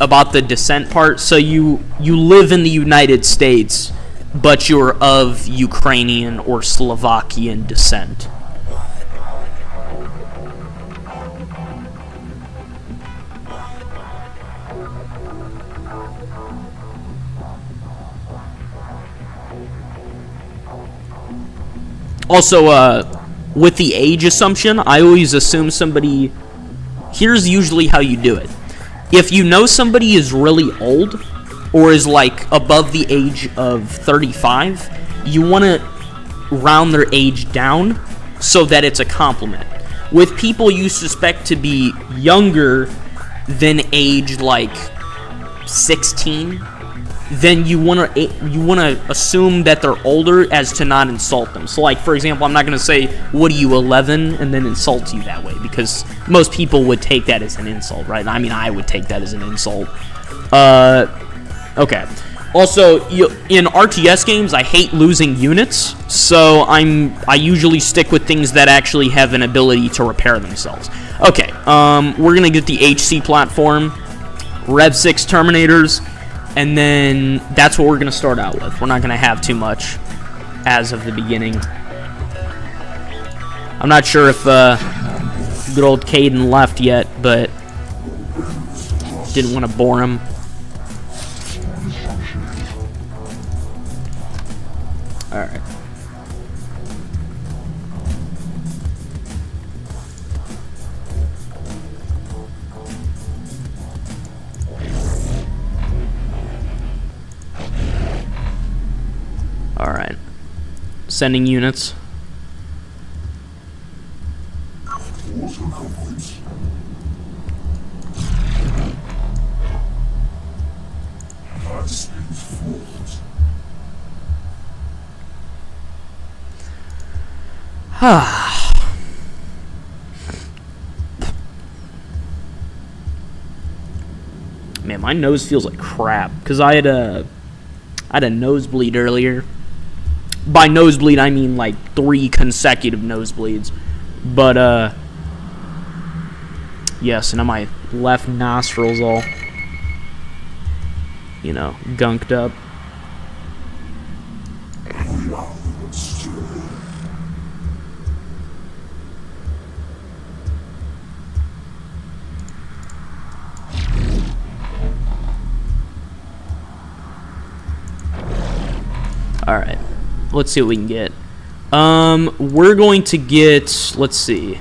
About the descent part. So you live in the United States, but you're of Ukrainian or Slovakian descent. Also, with the age assumption, I always assume somebody... Here's usually how you do it. If you know somebody is really old, or is, like, above the age of 35, you want to round their age down so that it's a compliment. With people you suspect to be younger than age, like, 16... then you want to assume that they're older as to not insult them. So, like, for example, I'm not going to say, what are you, 11, and then insult you that way, because most people would take that as an insult, right? I mean, I would take that as an insult. Okay. Also, in RTS games, I hate losing units, so I usually stick with things that actually have an ability to repair themselves. Okay, we're going to get the HC platform, Rev 6 Terminators, and then that's what we're going to start out with. We're not going to have too much as of the beginning. I'm not sure if good old Caden left yet, but didn't want to bore him. Alright. Alright. Sending units. Man, my nose feels like crap because I had a nosebleed earlier. By nosebleed, I mean like 3 consecutive nosebleeds. But yes, and now my left nostril's all, you know, gunked up. Alright, let's see what we can get. We're going to get, let's see.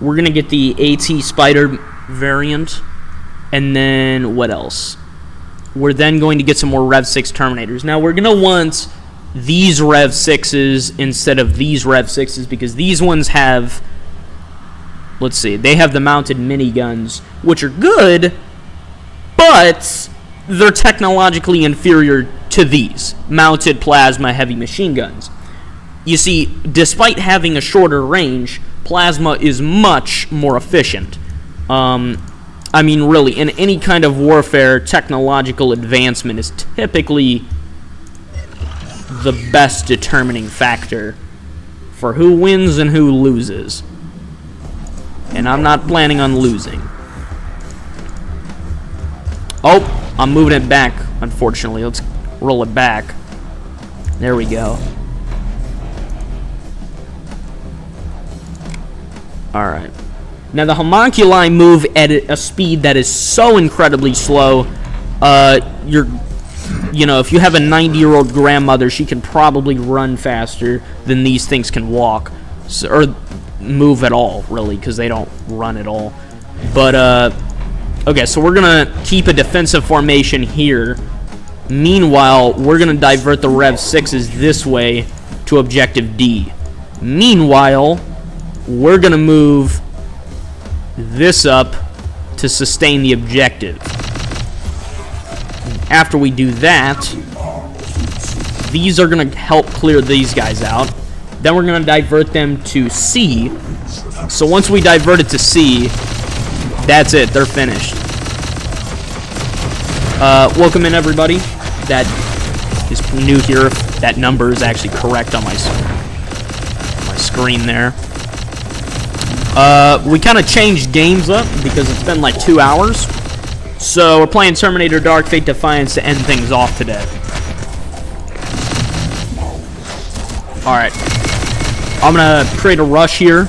We're going to get the AT Spider variant. And then, what else? We're then going to get some more Rev 6 Terminators. Now, we're going to want these Rev 6s instead of these Rev 6s because these ones have, let's see, they have the mounted miniguns, which are good, but they're technologically inferior to these mounted plasma heavy machine guns. You see, despite having a shorter range, plasma is much more efficient. I mean, really, in any kind of warfare, technological advancement is typically the best determining factor for who wins and who loses. And I'm not planning on losing. Oh, I'm moving it back, unfortunately. Let's roll it back. There we go. Alright. Now, the homunculi move at a speed that is so incredibly slow, you know, if you have a 90-year-old grandmother, she can probably run faster than these things can walk. So, or move at all, really, because they don't run at all. But, okay, so we're going to keep a defensive formation here. Meanwhile, we're going to divert the Rev 6s this way to Objective D. Meanwhile, we're going to move this up to sustain the objective. After we do that, these are going to help clear these guys out. Then we're going to divert them to C. So once we divert it to C, that's it. They're finished. Welcome in, everybody. That is new here. That number is actually correct on my screen there. We kind of changed games up because it's been like 2 hours. So we're playing Terminator Dark Fate Defiance to end things off today. Alright. I'm going to create a rush here.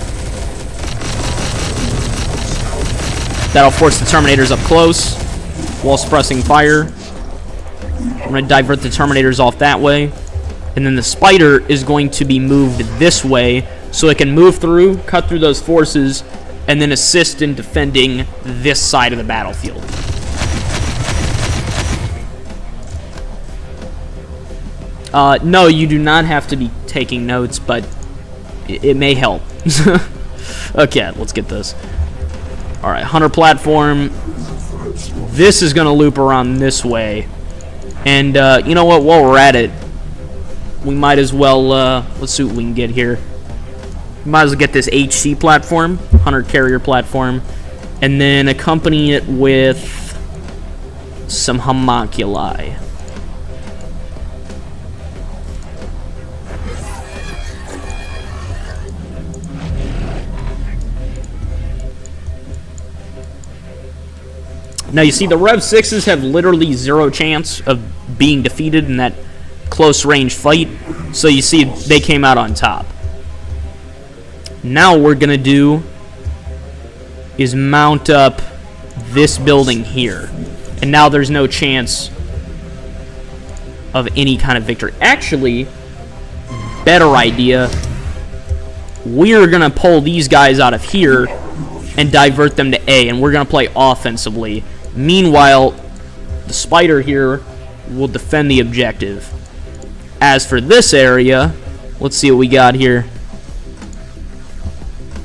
That'll force the Terminators up close while suppressing fire. I'm going to divert the Terminators off that way. And then the Spider is going to be moved this way so it can move through, cut through those forces, and then assist in defending this side of the battlefield. No, you do not have to be taking notes, but it may help. Okay, let's get this. Alright, Hunter platform. This is going to loop around this way. And, you know what, while we're at it, we might as well, let's see what we can get here. We might as well get this HC platform, Hunter Carrier platform, and then accompany it with some homunculi. Now, you see, the Rev 6s have literally 0 chance of being defeated in that close-range fight, so you see, they came out on top. Now what we're going to do is mount up this building here. And now there's no chance of any kind of victory. Actually, better idea, we're going to pull these guys out of here and divert them to A, and we're going to play offensively. Meanwhile, the Spider here will defend the objective. As for this area, let's see what we got here.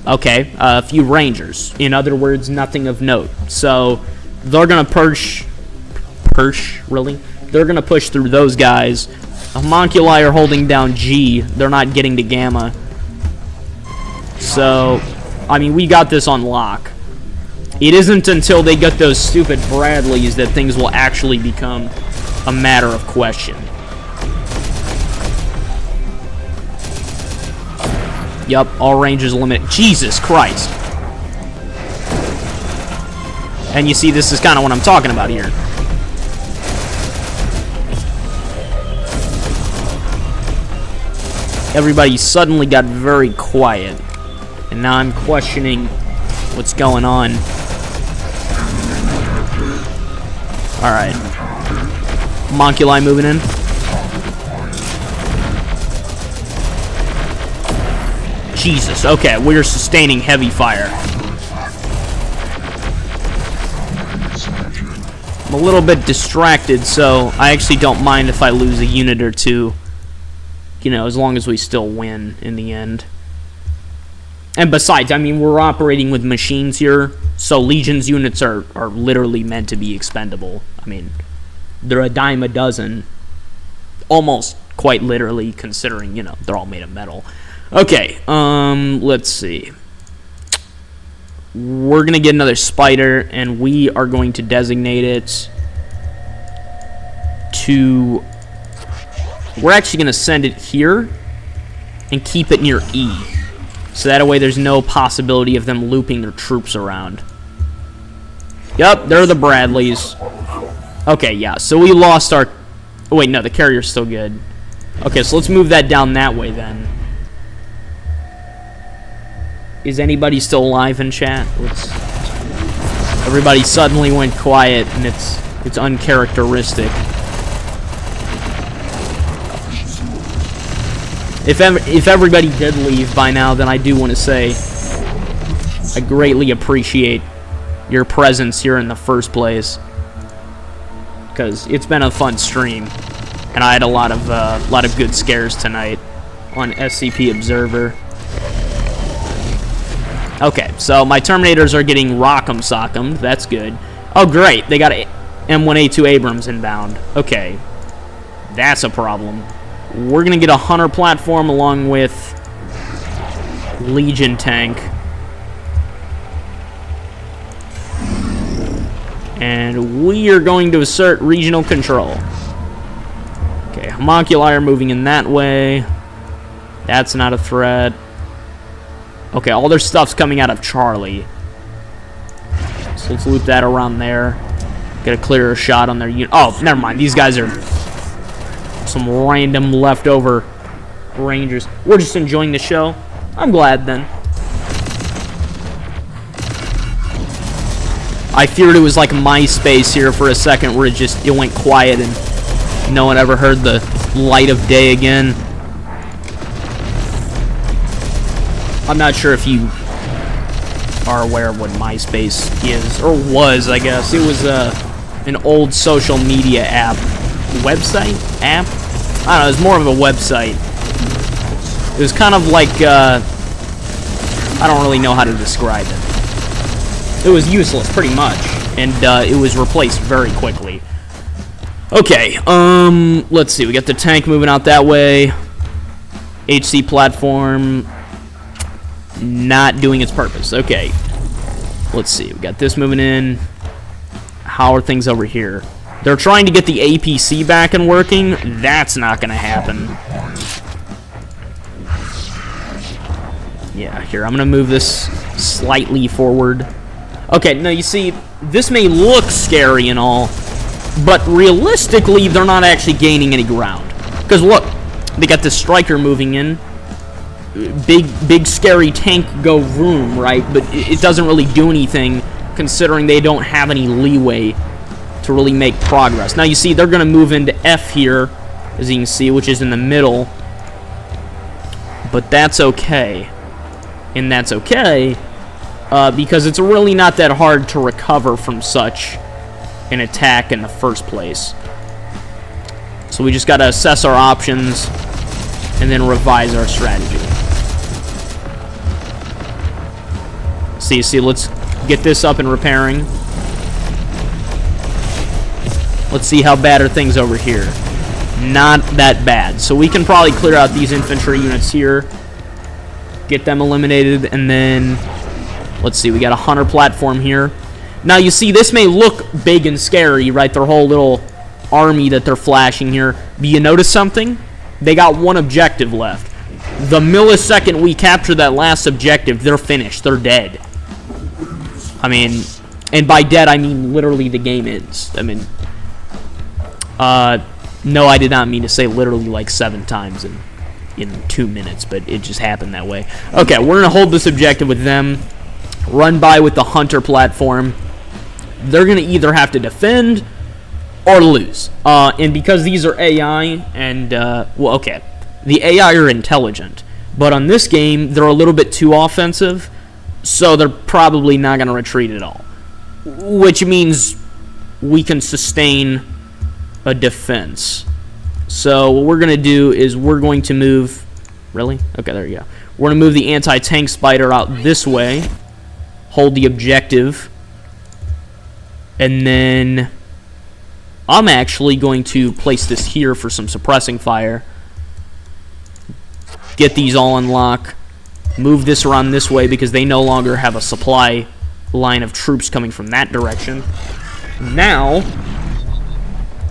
Okay, a few Rangers. In other words, nothing of note. So, they're going to really? They're going to push through those guys. The homunculi are holding down G. They're not getting to Gamma. So, I mean, we got this on lock. It isn't until they get those stupid Bradleys that things will actually become a matter of question. Yup, all ranges limited. Jesus Christ. And you see, this is kind of what I'm talking about here. Everybody suddenly got very quiet. And now I'm questioning what's going on. Alright. Homunculi moving in. Jesus, okay, we're sustaining heavy fire. I'm a little bit distracted, so I actually don't mind if I lose a unit or two. You know, as long as we still win in the end. And besides, I mean, we're operating with machines here, so Legion's units are literally meant to be expendable. I mean, they're a dime a dozen. Almost quite literally, considering, you know, they're all made of metal. Okay, let's see. We're going to get another spider, and we are going to designate it to... We're actually going to send it here and keep it near E. So that way there's no possibility of them looping their troops around. Yep, they're the Bradleys. Okay, yeah, so we lost our... Oh, wait, no, the carrier's still good. Okay, so let's move that down that way then. Is anybody still alive in chat? Everybody suddenly went quiet, and it's uncharacteristic. If everybody did leave by now, then I do want to say I greatly appreciate your presence here in the first place, because it's been a fun stream, and I had a lot of good scares tonight on SCP Observer. Okay, so my Terminators are getting rock'em sock'em. That's good. Oh, great. They got M1A2 Abrams inbound. Okay. That's a problem. We're going to get a Hunter platform along with Legion tank. And we are going to assert regional control. Okay, Homunculi are moving in that way. That's not a threat. Okay, all their stuff's coming out of Charlie. So let's loop that around there. Get a clearer shot on their unit. Oh, never mind. These guys are some random leftover Rangers. We're just enjoying the show. I'm glad then. I feared it was like MySpace here for a second where it went quiet and no one ever heard the light of day again. I'm not sure if you are aware of what MySpace is, or was, I guess. It was an old social media app. Website? App? I don't know, it was more of a website. It was kind of like, I don't really know how to describe it. It was useless, pretty much, and it was replaced very quickly. Okay, let's see, we got the tank moving out that way. HC platform... not doing its purpose. Okay. Let's see. We got this moving in. How are things over here? They're trying to get the APC back and working. That's not going to happen. Yeah, here. I'm going to move this slightly forward. Okay, now you see, this may look scary and all, but realistically, they're not actually gaining any ground. Because look, they got this striker moving in. Big scary tank go vroom, right? But it doesn't really do anything considering they don't have any leeway to really make progress. Now you see they're going to move into F here, as you can see, which is in the middle. But that's okay. And that's okay because it's really not that hard to recover from such an attack in the first place. So we just got to assess our options and then revise our strategy. See, let's get this up and repairing. Let's see how bad are things over here. Not that bad. So we can probably clear out these infantry units here, get them eliminated, and then, let's see, we got a Hunter platform here. Now, you see, this may look big and scary, right? Their whole little army that they're flashing here. But you notice something? They got one objective left. The millisecond we capture that last objective, they're finished. They're dead. I mean, and by dead, I mean literally the game ends. I mean, no, I did not mean to say literally like 7 times in 2 minutes, but it just happened that way. Okay, we're going to hold this objective with them. Run by with the hunter platform. They're going to either have to defend or lose. And because these are AI and, well, okay, the AI are intelligent. But on this game, they're a little bit too offensive, so they're probably not going to retreat at all. Which means we can sustain a defense. So what we're going to do is we're going to move... Really? Okay, there you go. We're going to move the anti-tank spider out this way. Hold the objective. And then I'm actually going to place this here for some suppressing fire. Get these all in lock. Move this around this way because they no longer have a supply line of troops coming from that direction. Now,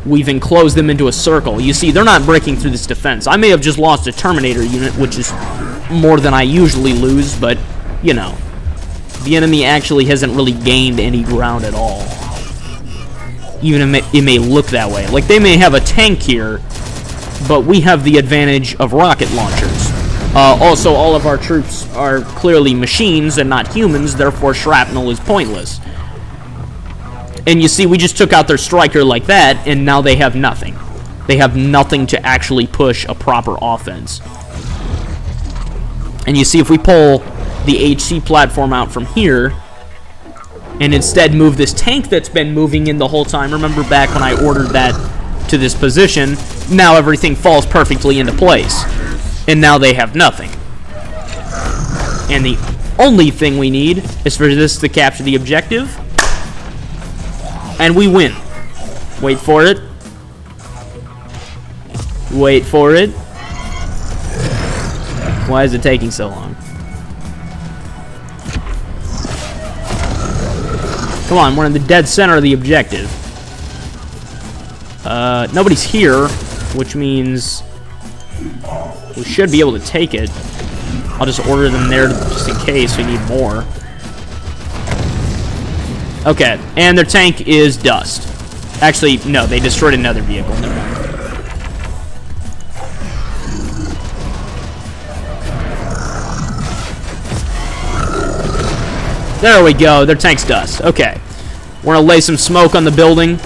we've enclosed them into a circle. You see, they're not breaking through this defense. I may have just lost a Terminator unit, which is more than I usually lose, but, you know, the enemy actually hasn't really gained any ground at all. Even it may look that way. Like, they may have a tank here, but we have the advantage of rocket launchers. Also, all of our troops are clearly machines and not humans, therefore shrapnel is pointless. And you see, we just took out their striker like that, and now they have nothing. They have nothing to actually push a proper offense. And you see, if we pull the HC platform out from here, and instead move this tank that's been moving in the whole time, remember back when I ordered that to this position, now everything falls perfectly into place. And now they have nothing. And the only thing we need is for this to capture the objective. And we win. Wait for it. Wait for it. Why is it taking so long? Come on, we're in the dead center of the objective. Nobody's here, which means we should be able to take it. I'll just order them there just in case we need more. Okay, and their tank is dust. Actually, no, they destroyed another vehicle. Never mind. There we go, their tank's dust. Okay. We're gonna lay some smoke on the building.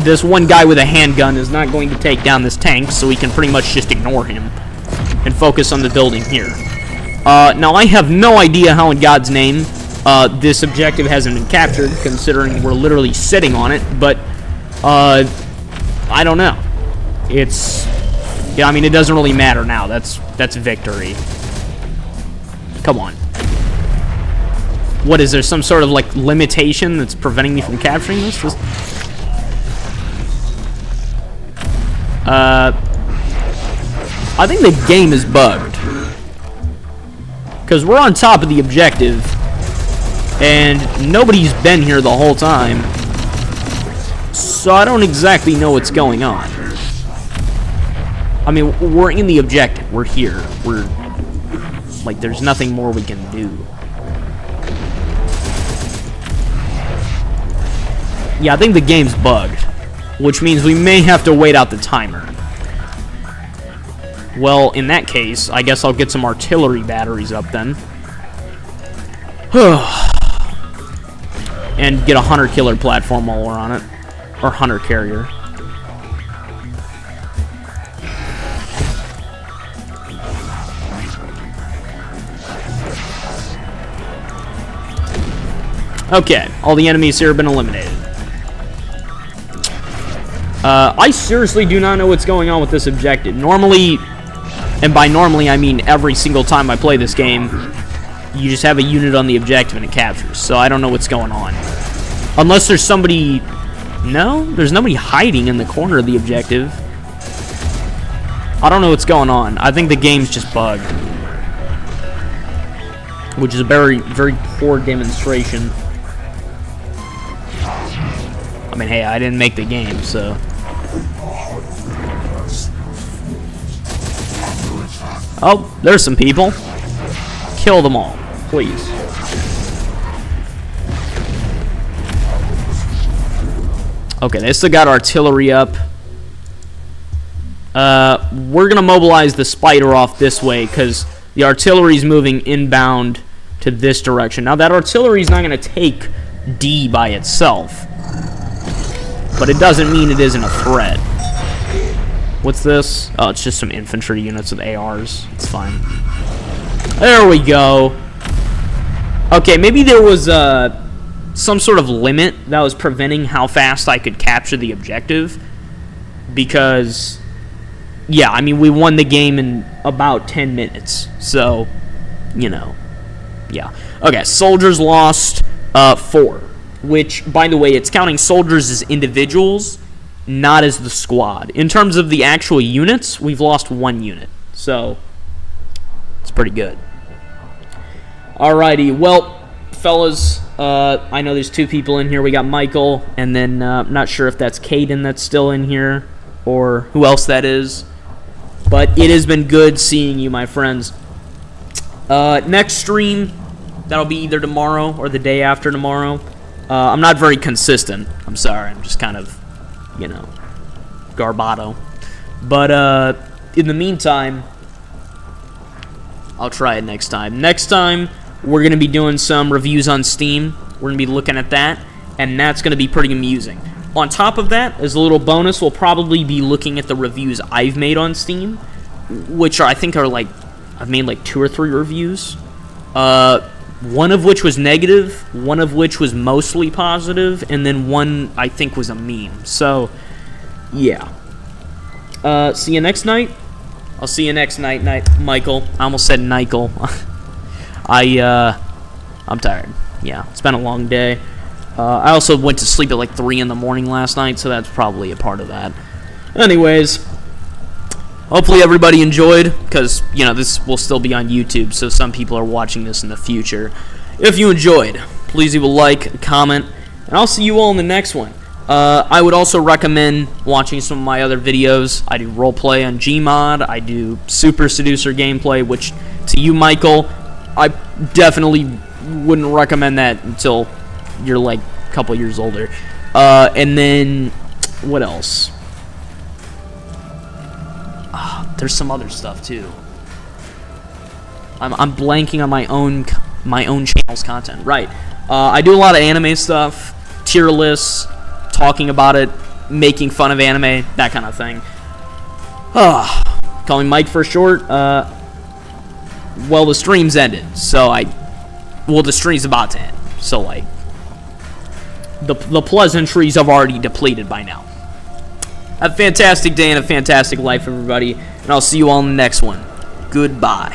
This one guy with a handgun is not going to take down this tank, so we can pretty much just ignore him and focus on the building here. Now, I have no idea how in God's name this objective hasn't been captured, considering we're literally sitting on it, but I don't know. It's... yeah, I mean, it doesn't really matter now. That's victory. Come on. What, is there some sort of, like, limitation that's preventing me from capturing this? I think the game is bugged. Because we're on top of the objective, and nobody's been here the whole time. So I don't exactly know what's going on. I mean, we're in the objective. We're here. We're... like, there's nothing more we can do. Yeah, I think the game's bugged, which means we may have to wait out the timer. Well, in that case, I guess I'll get some artillery batteries up then. And get a hunter-killer platform while we're on it. Or hunter carrier. Okay, all the enemies here have been eliminated. I seriously do not know what's going on with this objective. Normally, and by normally I mean every single time I play this game, you just have a unit on the objective and it captures. So I don't know what's going on. Unless there's somebody... no? There's nobody hiding in the corner of the objective. I don't know what's going on. I think the game's just bugged. which is a very, very poor demonstration. I mean, hey, I didn't make the game, so. Oh, there's some people. Kill them all, please. Okay, they still got artillery up. We're gonna mobilize the spider off this way because the artillery's moving inbound to this direction. Now that artillery's not gonna take D by itself, but it doesn't mean it isn't a threat. What's this? Oh, it's just some infantry units with ARs. It's fine. There we go. Okay, maybe there was some sort of limit that was preventing how fast I could capture the objective. Because, yeah, I mean, we won the game in about 10 minutes. So, you know, yeah. Okay, soldiers lost 4. Which, by the way, it's counting soldiers as individuals, not as the squad. In terms of the actual units, we've lost 1 unit. So, it's pretty good. Alrighty, well, fellas, I know there's 2 people in here. We got Michael, and then not sure if that's Caden that's still in here, or who else that is. But it has been good seeing you, my friends. Next stream, that'll be either tomorrow or the day after tomorrow. I'm not very consistent. I'm sorry. I'm just kind of, you know, garbato. But in the meantime, I'll try it next time. Next time, we're going to be doing some reviews on Steam. We're going to be looking at that, and that's going to be pretty amusing. On top of that, as a little bonus, we'll probably be looking at the reviews I've made on Steam, which I think are like, I've made like 2 or 3 reviews. One of which was negative, one of which was mostly positive, and then one I think was a meme. So, yeah. See you next night. I'll see you next night, Michael. I almost said Michael. I'm tired. Yeah, it's been a long day. I also went to sleep at like 3 in the morning last night, so that's probably a part of that. Anyways, hopefully everybody enjoyed, because, you know, this will still be on YouTube, so some people are watching this in the future. If you enjoyed, please leave a like, a comment, and I'll see you all in the next one. I would also recommend watching some of my other videos. I do roleplay on Gmod, I do Super Seducer gameplay, which, to you, Michael, I definitely wouldn't recommend that until you're like a couple years older. And then, what else? There's some other stuff too. I'm blanking on my own channel's content. Right. I do a lot of anime stuff, tier lists, talking about it, making fun of anime, that kind of thing. Calling Mike for short. Well, the stream's ended, so the stream's about to end. So like, the pleasantries have already depleted by now. Have a fantastic day and a fantastic life, everybody. And I'll see you all in the next one. Goodbye.